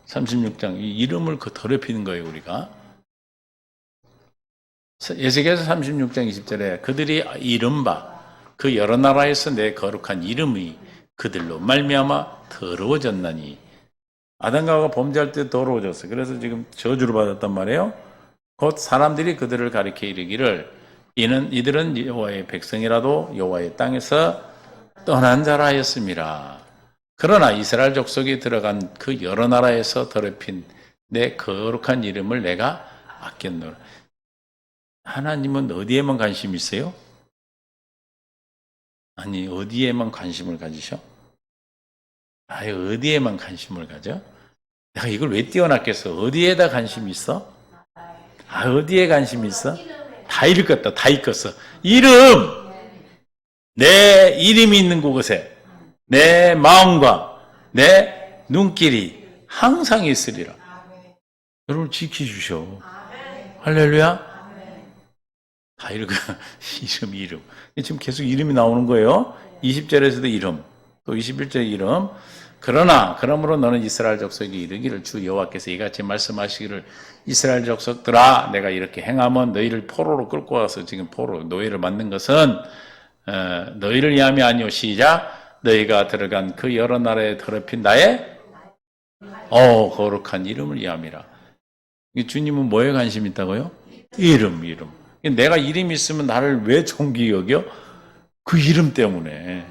A: 36장, 이 이름을 더럽히는 거예요, 우리가. 에스겔서 36장 20절에 그들이 이른바 그 여러 나라에서 내 거룩한 이름이 그들로 말미암아 더러워졌나니. 아담과 하와가 범죄할 때 더러워졌어요. 그래서 지금 저주를 받았단 말이에요. 곧 사람들이 그들을 가리켜 이르기를 이들은 여호와의 백성이라도 여호와의 땅에서 떠난 자라 하였습니다. 그러나 이스라엘 족속이 들어간 그 여러 나라에서 더럽힌 내 거룩한 이름을 내가 아꼈노라. 하나님은 어디에만 관심 있어요? 아니, 어디에만 관심을 가지셔? 아예 어디에만 관심을 가져? 내가 이걸 왜 띄워놨겠어? 어디에다 관심이 있어? 아, 어디에 관심이 있어? 다 읽었다, 다 읽었어. 이름! 내 이름이 있는 곳에 내 마음과 내 눈길이 항상 있으리라. 여러분 지켜주셔. 할렐루야. 다 읽어. 이름. 지금 계속 이름이 나오는 거예요. 20절에서도 이름, 또 21절에 이름. 그러므로 너는 이스라엘 족속에게 이르기를 주 여호와께서 이같이 말씀하시기를 이스라엘 족속들아 내가 이렇게 행하면 너희를 포로로 끌고 와서 지금 포로 노예를 만든 것은 너희를 위함이 아니오. 시작. 너희가 들어간 그 여러 나라에 더럽힌 나의 거룩한 이름을 위함이라. 주님은 뭐에 관심 있다고요? 이름. 내가 이름이 있으면 나를 왜 존귀히 여겨? 그 이름 때문에.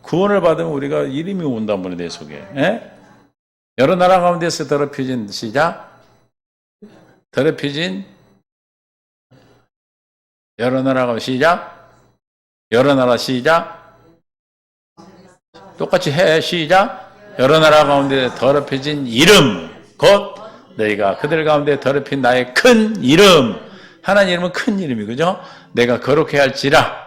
A: 구원을 받으면 우리가 이름이 온단 말이에요, 내 속에. 에? 여러 나라 가운데서 더럽혀진, 시작. 더럽혀진, 여러 나라가, 시작. 여러 나라, 시작. 똑같이 해, 시작. 여러 나라 가운데 더럽혀진 이름, 곧 너희가 그들 가운데 더럽힌 나의 큰 이름. 하나님 이름은 큰 이름이, 그죠? 내가 거룩해 할지라.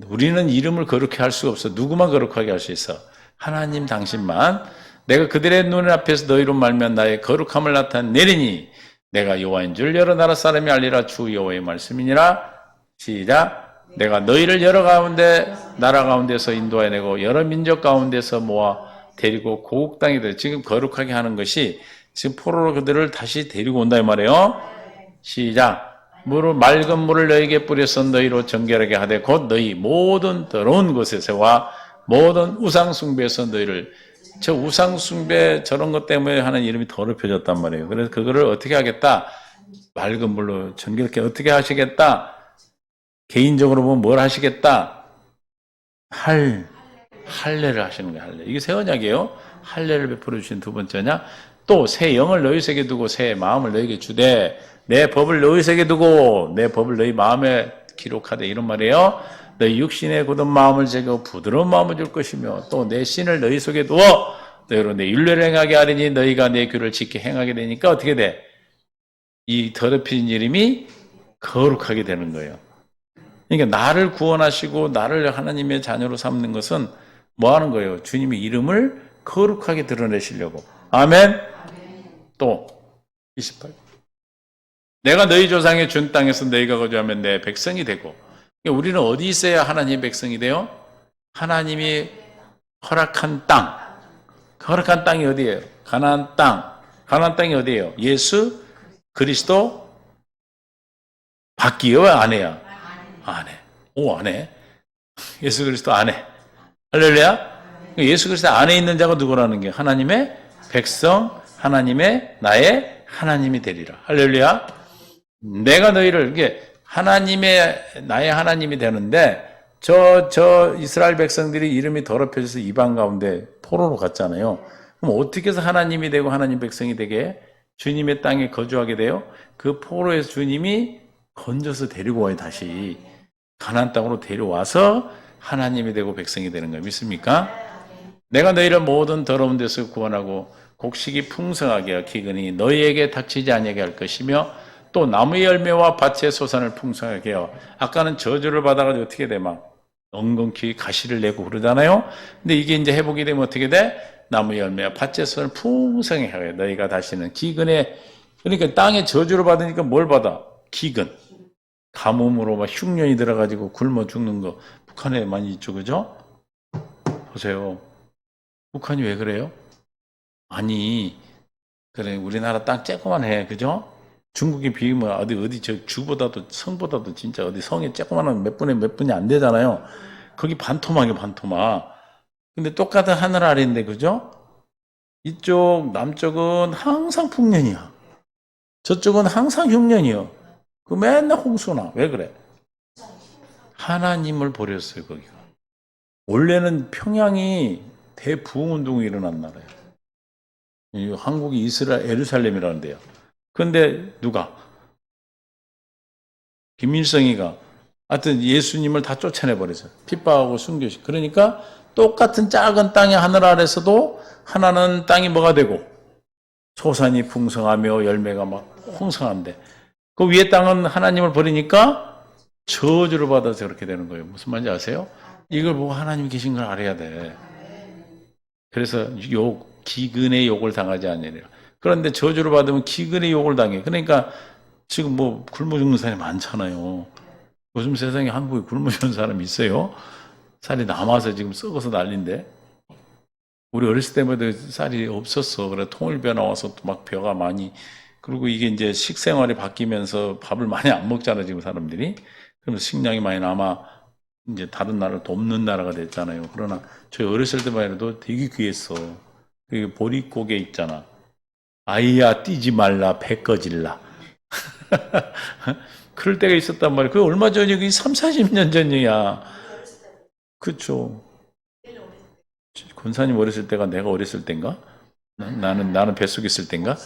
A: 우리는 이름을 거룩해 할 수가 없어. 누구만 거룩하게 할 수 있어? 하나님 당신만. 내가 그들의 눈 앞에서 너희로 말면 나의 거룩함을 나타내리니 내가 여호와인 줄 여러 나라 사람이 알리라. 주 여호와의 말씀이니라. 시작. 내가 너희를 여러 가운데 나라 가운데서 인도해내고 여러 민족 가운데서 모아 데리고 고국 땅에 들. 지금 거룩하게 하는 것이 지금 포로로 그들을 다시 데리고 온다 이 말이에요. 시작. 맑은 물을 너희에게 뿌려서 너희로 정결하게 하되 곧 너희 모든 더러운 곳에서와 모든 우상 숭배에서 너희를. 저 우상 숭배 저런 것 때문에 하는 이름이 더럽혀졌단 말이에요. 그래서 그거를 어떻게 하겠다? 맑은 물로 정결하게 어떻게 하시겠다? 개인적으로 보면 뭘 하시겠다? 할례를 하시는 거예요. 할례. 이게 새 언약이에요. 할례를 베풀어 주신 두 번째냐? 또 새 영을 너희 속에 두고 새 마음을 너희에게 주되 내 법을 너희 속에 두고 내 법을 너희 마음에 기록하되 이런 말이에요. 너희 육신의 굳은 마음을 제거 부드러운 마음을 줄 것이며 또 내 신을 너희 속에 두어 너희로 내 율례를 행하게 하리니 너희가 내 규를 지켜 행하게 되니까 어떻게 돼? 이 더럽힌 이름이 거룩하게 되는 거예요. 그러니까 나를 구원하시고 나를 하나님의 자녀로 삼는 것은 뭐 하는 거예요? 주님의 이름을 거룩하게 드러내시려고. 아멘. 또 28. 내가 너희 조상의 준 땅에서 너희가 거주하면 내 백성이 되고. 그러니까 우리는 어디 있어야 하나님의 백성이 돼요? 하나님이 허락한 땅. 허락한 땅이 어디예요? 가나안 땅. 가나안 땅이 어디예요? 예수 그리스도 밖이요? 아내야? 아내. 오, 아내. 예수 그리스도 아내. 할렐루야? 예수 그리스도 안에 있는 자가 누구라는 게 하나님의 백성, 하나님의 나의 하나님이 되리라. 할렐루야. 내가 너희를 이게 하나님의 나의 하나님이 되는데 저 이스라엘 백성들이 이름이 더럽혀져서 이방 가운데 포로로 갔잖아요. 그럼 어떻게 해서 하나님이 되고 하나님 백성이 되게 주님의 땅에 거주하게 돼요? 그 포로에서 주님이 건져서 데리고 와요. 다시 가나안 땅으로 데려와서 하나님이 되고 백성이 되는 거예요. 믿습니까? 내가 너희를 모든 더러운 데서 구원하고 곡식이 풍성하게 하여 기근이 너희에게 닥치지 아니하게 할 것이며 또 나무의 열매와 밭의 소산을 풍성하게 하여. 아까는 저주를 받아가지고 어떻게 돼? 막 엉겅퀴 가시를 내고 그러잖아요. 근데 이게 이제 회복이 되면 어떻게 돼? 나무의 열매와 밭의 소산을 풍성하게 하여 너희가 다시는 기근에. 그러니까 땅에 저주를 받으니까 뭘 받아? 기근. 가뭄으로 막 흉년이 들어가지고 굶어 죽는 거 북한에 많이 있죠, 그죠? 보세요. 북한이 왜 그래요? 아니, 그래 우리나라 땅 쬐꼬만해, 그죠? 중국에 비하면 어디 저 주보다도 성보다도 진짜 어디 성에 쬐꼬만한 몇 분이 안 되잖아요. 거기 반토막이에요, 반토막. 근데 똑같은 하늘 아래인데, 그죠? 이쪽 남쪽은 항상 풍년이야. 저쪽은 항상 흉년이요. 그 맨날 홍수나. 왜 그래? 하나님을 버렸어요, 거기가. 원래는 평양이 대부흥운동이 일어난 나라예요. 한국이 이스라엘 예루살렘이라는데요. 그런데 누가? 김일성이가 하여튼 예수님을 다 쫓아내버려서 핍박하고 순교시. 그러니까 똑같은 작은 땅의 하늘 아래서도 하나는 땅이 뭐가 되고 소산이 풍성하며 열매가 막 홍성한데 그 위에 땅은 하나님을 버리니까 저주를 받아서 그렇게 되는 거예요. 무슨 말인지 아세요? 이걸 보고 하나님 계신 걸 알아야 돼. 그래서 기근의 욕을 당하지 않으리라. 그런데 저주를 받으면 기근의 욕을 당해. 그러니까 지금 뭐 굶어 죽는 사람이 많잖아요. 요즘 세상에 한국에 굶어 죽는 사람이 있어요? 살이 남아서 지금 썩어서 난린데. 우리 어렸을 때마다 쌀이 없었어. 그래 통일벼 나와서 막 벼가 많이. 그리고 이게 이제 식생활이 바뀌면서 밥을 많이 안 먹잖아 지금 사람들이. 그러면서 식량이 많이 남아 이제 다른 나라를 돕는 나라가 됐잖아요. 그러나 저희 어렸을 때만 해도 되게 귀했어. 그 보릿고개 있잖아. 아이야 뛰지 말라 배 꺼질라. 그럴 때가 있었단 말이야. 그게 얼마 전이야? 그게 3, 40년 전이야. 그쵸. 권사님 어렸을 때가 내가 어렸을 때인가? 나는 뱃속에 있을 때인가?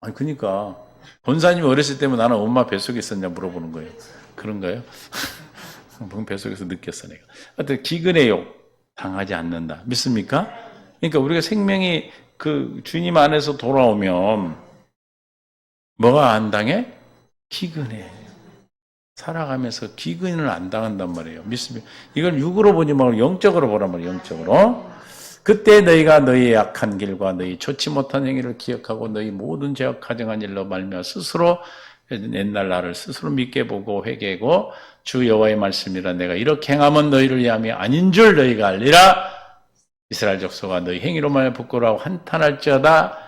A: 아니, 그니까. 권사님이 어렸을 때면 나는 엄마 뱃속에 있었냐 물어보는 거예요. 그런가요? 뱃속에서 느꼈어, 내가. 하여튼, 기근의 욕 당하지 않는다. 믿습니까? 그러니까 우리가 생명이 그 주님 안에서 돌아오면 뭐가 안 당해? 기근해. 살아가면서 기근을 안 당한단 말이에요. 믿습니까? 이걸 육으로 보지 말고 영적으로 보란 말이에요. 영적으로. 그때 너희가 너희의 악한 길과 너희 좋지 못한 행위를 기억하고 너희 모든 죄악 가정한 일로 말미암아 스스로 옛날 나를 스스로 믿게 보고 회개하고 주 여호와의 말씀이라 내가 이렇게 행하면 너희를 위함이 아닌 줄 너희가 알리라. 이스라엘 족속아 너희 행위로 말하여 부끄러워 한탄할지어다.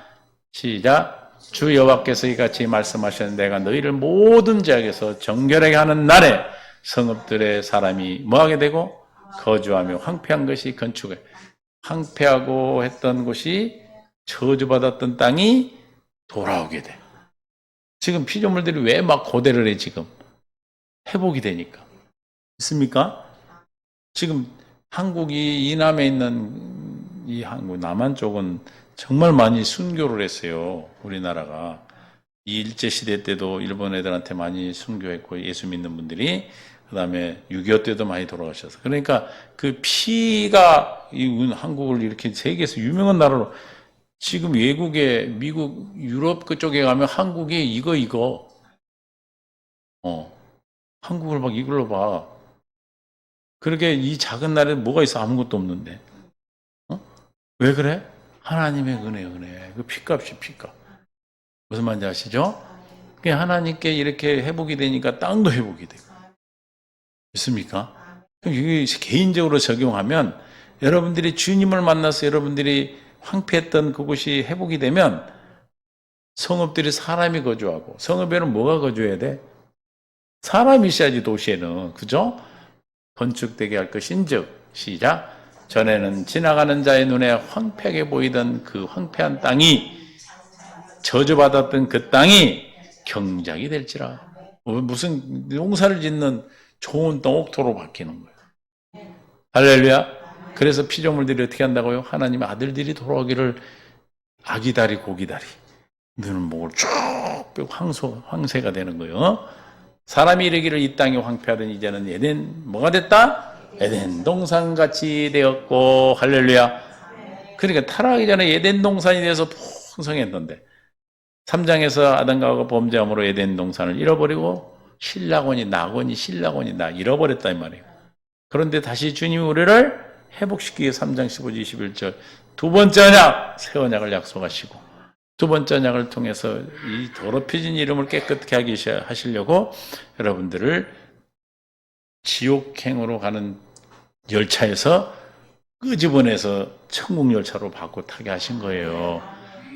A: 시작. 주 여호와께서 이같이 말씀하셨는데 내가 너희를 모든 죄악에서 정결하게 하는 날에 성읍들의 사람이 뭐하게 되고 거주하며 황폐한 것이 건축해 황폐하고 했던 곳이 저주받았던 땅이 돌아오게 돼. 지금 피조물들이 왜 막 고대를 해 지금? 회복이 되니까. 있습니까? 지금 한국이 이남에 있는 이 한국 남한 쪽은 정말 많이 순교를 했어요. 우리나라가. 이 일제시대 때도 일본 애들한테 많이 순교했고 예수 믿는 분들이 그 다음에 6.25 때도 많이 돌아가셔서 그러니까 그 피가 이 한국을 이렇게 세계에서 유명한 나라로 지금 외국에 미국 유럽 그쪽에 가면 한국이 이거 한국을 막 이걸로 봐. 그렇게 이 작은 나라에 뭐가 있어 아무것도 없는데 왜 그래? 하나님의 은혜 그 피값이 피값. 무슨 말인지 아시죠? 하나님께 이렇게 회복이 되니까 땅도 회복이 되고. 있습니까? 이게 개인적으로 적용하면 여러분들이 주님을 만나서 여러분들이 황폐했던 그곳이 회복이 되면 성읍들이 사람이 거주하고 성읍에는 뭐가 거주해야 돼? 사람이 있어야지 도시에는. 그죠? 건축되게 할 것인즉 시작. 전에는 지나가는 자의 눈에 황폐하게 보이던 그 황폐한 땅이 저주받았던 그 땅이 경작이 될지라. 무슨 농사를 짓는 좋은 땅 옥토로 바뀌는 거예요. 할렐루야. 그래서 피조물들이 어떻게 한다고요? 하나님의 아들들이 돌아오기를 아기다리 고기다리 눈을 목을 쭉 빼고 황새가 되는 거예요. 사람이 이르기를 이 땅이 황폐하던 이제는 에덴 뭐가 됐다? 에덴 동산같이 되었고 할렐루야. 그러니까 타락하기 전에 에덴 동산이 돼서 풍성했는데 3장에서 아담과 하와가 범죄함으로 에덴 동산을 잃어버리고 신라곤이 나곤이 신라곤이 나 잃어버렸다 이 말이에요. 그런데 다시 주님이 우리를 회복시키기 위해 3장 15절 21절 두 번째 언약 새 언약을 약속하시고 두 번째 언약을 통해서 이 더럽혀진 이름을 깨끗하게 하기 하시려고 여러분들을 지옥행으로 가는 열차에서 끄집어내서 천국 열차로 바꿔 타게 하신 거예요.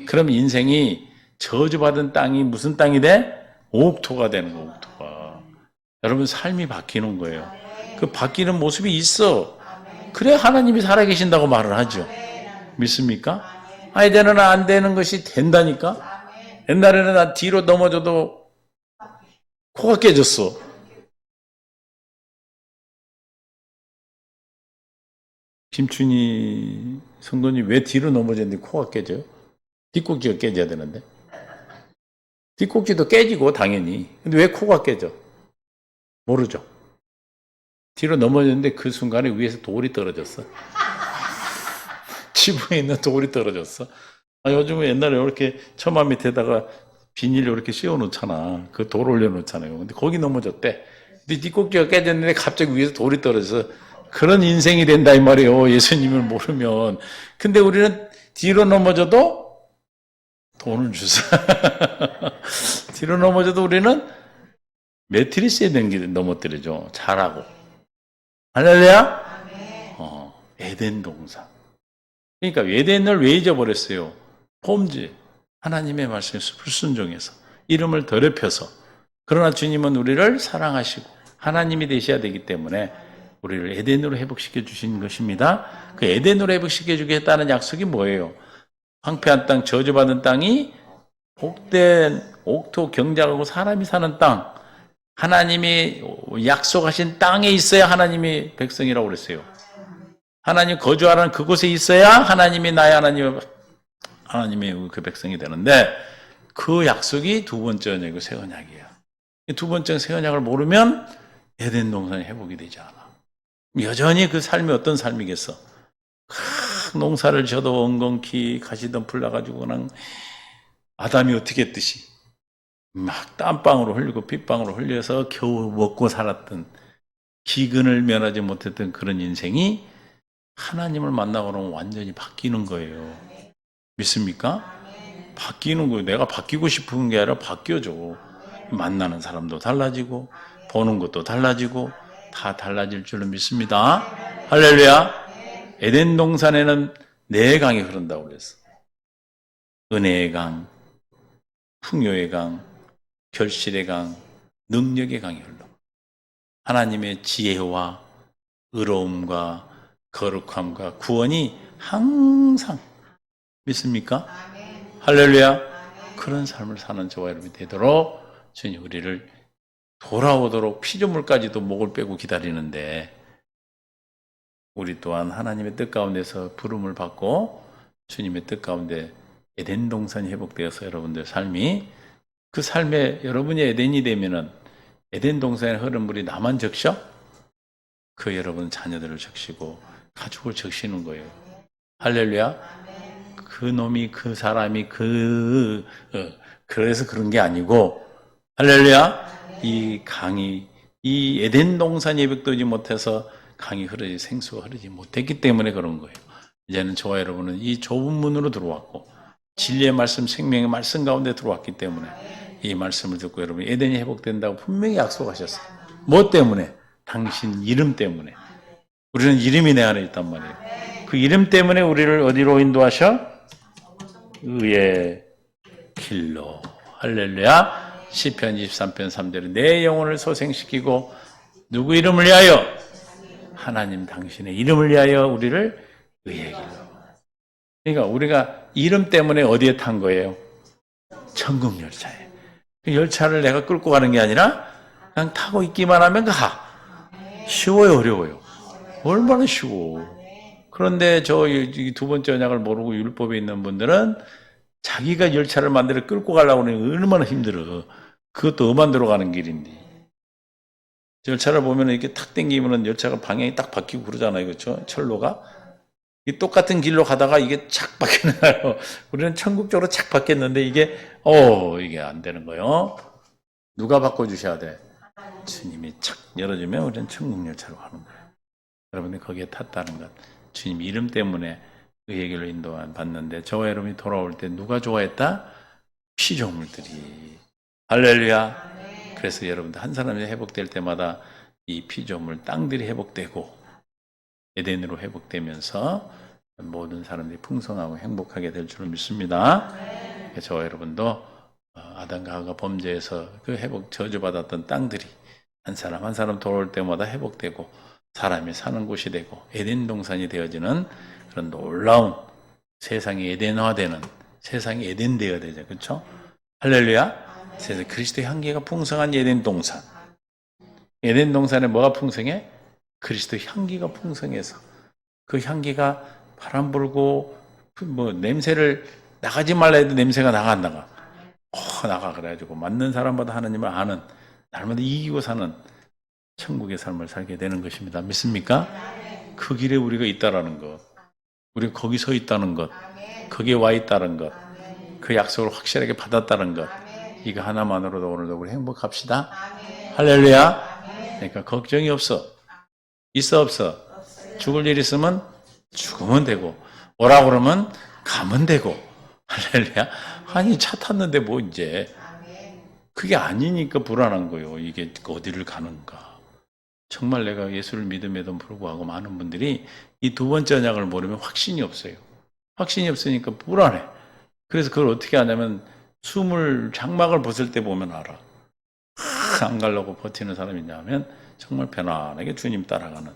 A: 그럼 인생이 저주받은 땅이 무슨 땅이 돼? 옥토가 되는 거, 옥토가. 여러분 삶이 바뀌는 거예요. 그 바뀌는 모습이 있어. 그래 하나님이 살아계신다고 말을 하죠. 믿습니까? 아, 이제는 안 되는 것이 된다니까? 옛날에는 나 뒤로 넘어져도 코가 깨졌어. 김춘희 성도님 왜 뒤로 넘어졌는데 코가 깨져요? 뒷꼭지가 깨져야 되는데. 뒷꼭지도 깨지고 당연히. 근데 왜 코가 깨져? 모르죠. 뒤로 넘어졌는데 그 순간에 위에서 돌이 떨어졌어. 지붕에 있는 돌이 떨어졌어. 요즘은 옛날에 이렇게 처마 밑에다가 비닐 이렇게 씌워 놓잖아. 그 돌 올려 놓잖아요. 근데 거기 넘어졌대. 근데 뒷꼭지가 깨졌는데 갑자기 위에서 돌이 떨어져서 그런 인생이 된다 이 말이에요. 예수님을 모르면. 근데 우리는 뒤로 넘어져도 돈을 주서 뒤로 넘어져도 우리는 매트리스에 넘어뜨리죠. 잘하고. 할렐루야? 에덴 동산. 그러니까 에덴을 왜 잊어버렸어요? 폼지. 하나님의 말씀에 불순종해서 이름을 더럽혀서. 그러나 주님은 우리를 사랑하시고 하나님이 되셔야 되기 때문에 우리를 에덴으로 회복시켜 주신 것입니다. 그 에덴으로 회복시켜 주겠다는 약속이 뭐예요? 황폐한 땅, 저주받은 땅이 복된 옥토 경작하고 사람이 사는 땅, 하나님이 약속하신 땅에 있어야 하나님이 백성이라고 그랬어요. 하나님 거주하는 그곳에 있어야 하나님이 나의 하나님의 그 백성이 되는데 그 약속이 두 번째 언약이고 새 언약이에요. 두 번째 새 언약을 모르면 에덴 동산이 회복이 되지 않아. 여전히 그 삶이 어떤 삶이겠어? 농사를 져도 엉겅퀴 가시덤불 나가지고 그냥 아담이 어떻게 했듯이 막 땀방으로 흘리고 핏방으로 흘려서 겨우 먹고 살았던 기근을 면하지 못했던 그런 인생이 하나님을 만나고 나면 완전히 바뀌는 거예요. 믿습니까? 바뀌는 거예요. 내가 바뀌고 싶은 게 아니라 바뀌어져. 만나는 사람도 달라지고 보는 것도 달라지고 다 달라질 줄로 믿습니다. 할렐루야. 에덴 동산에는 네 강이 흐른다고 그랬어. 은혜의 강, 풍요의 강, 결실의 강, 능력의 강이 흘러. 하나님의 지혜와 의로움과 거룩함과 구원이 항상 믿습니까? 할렐루야. 그런 삶을 사는 저와 여러분이 되도록 주님 우리를 돌아오도록 피조물까지도 목을 빼고 기다리는데 우리 또한 하나님의 뜻 가운데서 부름을 받고 주님의 뜻 가운데 에덴 동산이 회복되어서 여러분들 삶이 그 삶에 여러분이 에덴이 되면은 에덴 동산에 흐른 물이 나만 적셔? 그 여러분 자녀들을 적시고 가족을 적시는 거예요. 할렐루야. 그 놈이 그 사람이 그래서 그런 게 아니고 할렐루야. 이 강이 이 에덴 동산이 회복되지 못해서 강이 흐르지 생수가 흐르지 못했기 때문에 그런 거예요. 이제는 저와 여러분은 이 좁은 문으로 들어왔고 진리의 말씀 생명의 말씀 가운데 들어왔기 때문에 이 말씀을 듣고 여러분 에덴이 회복된다고 분명히 약속하셨어요. 뭐 때문에? 당신 이름 때문에. 우리는 이름이 내 안에 있단 말이에요. 그 이름 때문에 우리를 어디로 인도하셔? 의의 길로. 할렐루야. 시편 23편 3절에 내 영혼을 소생시키고 누구 이름을 위하여? 하나님 당신의 이름을 위하여 우리를 의의 길로. 그러니까 우리가 이름 때문에 어디에 탄 거예요? 천국 열차에. 그 열차를 내가 끌고 가는 게 아니라 그냥 타고 있기만 하면 가. 쉬워요, 어려워요? 얼마나 쉬워. 그런데 저 두 번째 언약을 모르고 율법에 있는 분들은 자기가 열차를 만들어 끌고 가려고 하면 얼마나 힘들어. 그것도 엄한 들어가는 길인데. 열차를 보면 이렇게 탁 당기면 열차가 방향이 딱 바뀌고 그러잖아요. 그렇죠? 철로가. 이 똑같은 길로 가다가 이게 착 바뀌나요? 우리는 천국 쪽으로 착 바뀌었는데 이게 안 되는 거예요. 누가 바꿔주셔야 돼? 주님이 착 열어주면 우리는 천국 열차로 가는 거예요. 여러분이 거기에 탔다는 것. 주님 이름 때문에 의의 길로 인도한 받는데 저와 여러분이 돌아올 때 누가 좋아했다? 피조물들이. 할렐루야. 그래서 여러분들 한 사람이 회복될 때마다 이 피조물 땅들이 회복되고 에덴으로 회복되면서 모든 사람들이 풍성하고 행복하게 될 줄 믿습니다. 저와 여러분도 아담과 하와가 범죄에서 그 회복 저주받았던 땅들이 한 사람 한 사람 돌아올 때마다 회복되고 사람이 사는 곳이 되고 에덴 동산이 되어지는 그런 놀라운 세상이 에덴화되는 세상이 에덴 되어야 되죠. 그렇죠? 할렐루야. 세상 그리스도의 향기가 풍성한 에덴 동산. 에덴 동산에 뭐가 풍성해? 그리스도의 향기가 풍성해서 그 향기가 바람 불고 뭐 냄새를 나가지 말라 해도 냄새가 나가 안 나가? 나가 그래가지고 맞는 사람보다 하나님을 아는, 날마다 이기고 사는 천국의 삶을 살게 되는 것입니다. 믿습니까? 그 길에 우리가 있다라는 것, 우리가 거기 서 있다는 것, 거기에 와 있다는 것, 그 약속을 확실하게 받았다는 것, 이거 하나만으로도 오늘도 우리 행복합시다. 할렐루야. 그러니까 걱정이 없어. 있어 없어. 죽을 일 있으면 죽으면 되고, 오라고 그러면 가면 되고. 할렐루야. 아니 차 탔는데 뭐 이제 그게 아니니까 불안한 거예요. 이게 어디를 가는가. 정말 내가 예수를 믿음에도 불구하고 많은 분들이 이 두 번째 언약을 모르면 확신이 없어요. 확신이 없으니까 불안해. 그래서 그걸 어떻게 하냐면 숨을 장막을 벗을 때 보면 알아. 안 가려고 버티는 사람이 있냐면 정말 편안하게 주님 따라가는.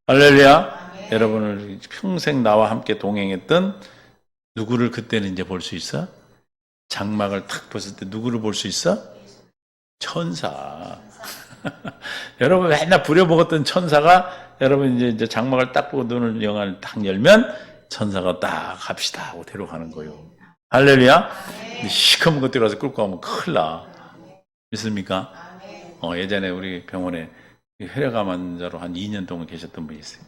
A: 할렐루야. 여러분을 평생 나와 함께 동행했던 누구를 그때는 이제 볼 수 있어? 장막을 탁 벗을 때 누구를 볼 수 있어? 천사. 여러분 맨날 부려먹었던 천사가 여러분 이제 장막을 딱 보고 눈을 영을 딱 열면 천사가 딱 갑시다 하고 데려가는 거예요. 할렐루야. 시커먼 것 들어가서 끌고 가면 큰일 나. 믿습니까? 예전에 우리 병원에 혈액암 환자로 한 2년 동안 계셨던 분이 있어요.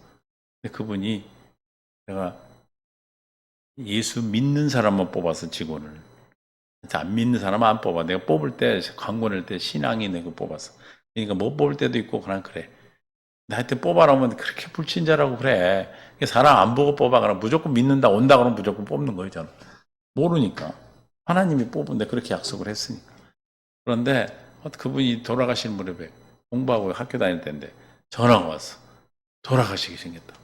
A: 근데 그분이 내가 예수 믿는 사람만 뽑아서 직원을, 안 믿는 사람은 안 뽑아. 내가 뽑을 때 광고 낼 때 신앙이 내가 뽑았어. 그러니까 못 뽑을 때도 있고 그냥 그래. 하여튼 뽑아라면 그렇게 불친절하고 그래. 사람 안 보고 뽑아. 그러면 무조건 믿는다 온다 그러면 무조건 뽑는 거예요. 저는 모르니까 하나님이 뽑은데 그렇게 약속을 했으니까. 그런데 그분이 돌아가신 무렵에 공부하고 학교 다닐 때인데 전화가 왔어. 돌아가시게 생겼다.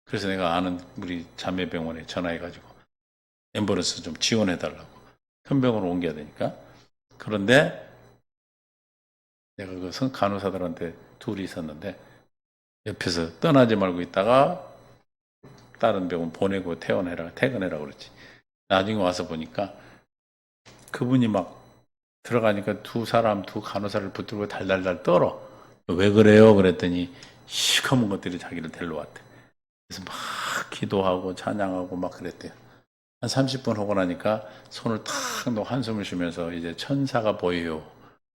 A: 그래서 내가 아는 우리 자매병원에 전화해가지고 앰뷸런스 좀 지원해달라고. 큰 병원으로 옮겨야 되니까. 그런데 내가 그 간호사들한테 둘이 있었는데 옆에서 떠나지 말고 있다가 다른 병원 보내고 퇴근해라 그랬지. 나중에 와서 보니까 그분이 막 들어가니까 두 간호사를 붙들고 달달달 떨어. 왜 그래요? 그랬더니 시커먼 것들이 자기를 데리러 왔대. 그래서 막 기도하고 찬양하고 막 그랬대요. 한 30분 하고 나니까 손을 탁 놓고 한숨을 쉬면서 이제 천사가 보여요.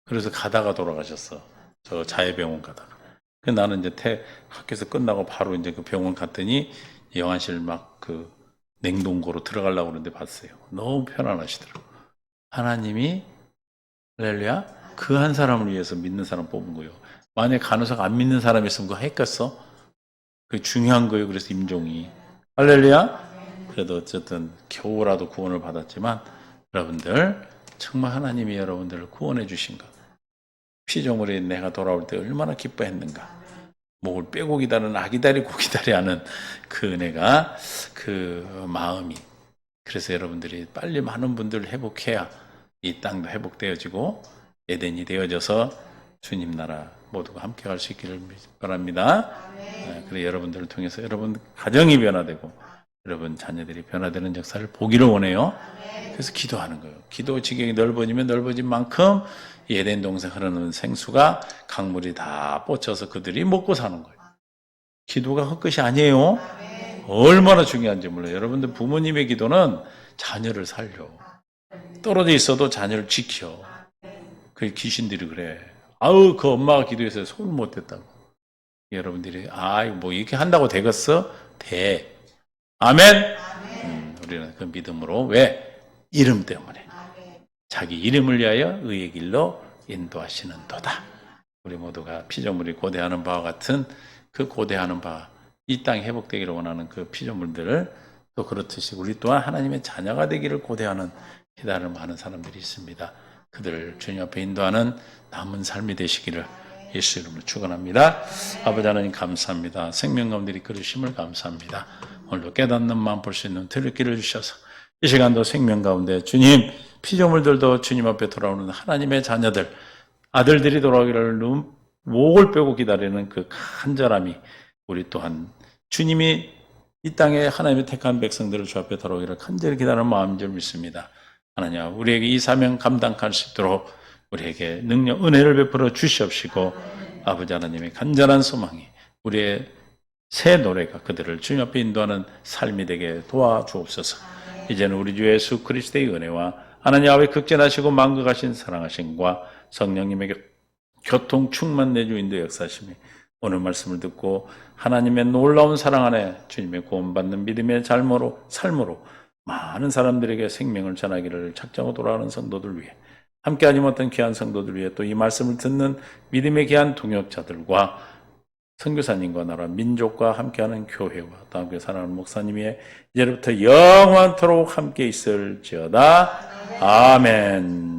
A: 그래서 가다가 돌아가셨어. 저 자해병원 가다가. 나는 이제 학교에서 끝나고 바로 이제 그 병원 갔더니 영안실 막 그 냉동고로 들어가려고 그러는데 봤어요. 너무 편안하시더라고. 하나님이 할렐루야 그 한 사람을 위해서 믿는 사람 뽑은 거예요. 만약에 간호사가 안 믿는 사람이 있으면 그거 했겠어? 그게 중요한 거예요. 그래서 임종이. 할렐루야. 그래도 어쨌든 겨우라도 구원을 받았지만 여러분들 정말 하나님이 여러분들을 구원해 주신 것. 피조물이 내가 돌아올 때 얼마나 기뻐했는가. 목을 빼고 기다리는 아기다리 고기다리 하는 그 은혜가 그 마음이. 그래서 여러분들이 빨리 많은 분들을 회복해야 이 땅도 회복되어지고 에덴이 되어져서 주님 나라 모두가 함께 갈 수 있기를 바랍니다. 그래 여러분들을 통해서 여러분 가정이 변화되고 여러분 자녀들이 변화되는 역사를 보기를 원해요. 그래서 기도하는 거예요. 기도 지경이 넓어지면 넓어진 만큼 에덴 동산 흐르는 생수가 강물이 다 뻗쳐서 그들이 먹고 사는 거예요. 기도가 헛것이 아니에요. 얼마나 중요한지 몰라요. 여러분들 부모님의 기도는 자녀를 살려. 떨어져 있어도 자녀를 지켜. 그 귀신들이 그래. 아우 그 엄마가 기도해서 손을 못 댔다고. 여러분들이 뭐 이렇게 한다고 되겠어? 돼. 아멘. 우리는 그 믿음으로 왜? 이름 때문에. 자기 이름을 위하여 의의 길로 인도하시는 도다. 우리 모두가 피조물이 고대하는 바와 같은 그 고대하는 바, 이 땅이 회복되기를 원하는 그 피조물들을 또 그렇듯이 우리 또한 하나님의 자녀가 되기를 고대하는 기다리는 많은 사람들이 있습니다. 그들을 주님 앞에 인도하는 남은 삶이 되시기를 예수 이름으로 축원합니다. 아버지 하나님 감사합니다. 생명 가운데 이끌으심을 감사합니다. 오늘도 깨닫는 마음 볼 수 있는 들을 주셔서 이 시간도 생명 가운데 주님 피조물들도 주님 앞에 돌아오는 하나님의 자녀들 아들들이 돌아오기를 목을 빼고 기다리는 그 간절함이 우리 또한 주님이 이 땅에 하나님의 택한 백성들을 주 앞에 돌아오기를 간절히 기다리는 마음인 줄 믿습니다. 하나님 우리에게 이 사명 감당할 수 있도록 우리에게 능력 은혜를 베풀어 주시옵시고 아버지 하나님의 간절한 소망이 우리의 새 노래가 그들을 주님 앞에 인도하는 삶이 되게 도와주옵소서. 이제는 우리 주 예수 그리스도의 은혜와 하나님 아버지 극진하시고 만극하신 사랑하심과 성령님의 교통 충만 내주 인도 역사심이 오늘 말씀을 듣고 하나님의 놀라운 사랑 안에 주님의 구원받는 믿음의 삶으로 많은 사람들에게 생명을 전하기를 작정하고 돌아가는 성도들 위해 함께하지 못한 귀한 성도들 위해 또 이 말씀을 듣는 믿음의 귀한 동역자들과 선교사님과 나라 민족과 함께하는 교회와 또 함께 사랑하는 목사님이 이제부터 영원토록 함께 있을지어다. 아멘.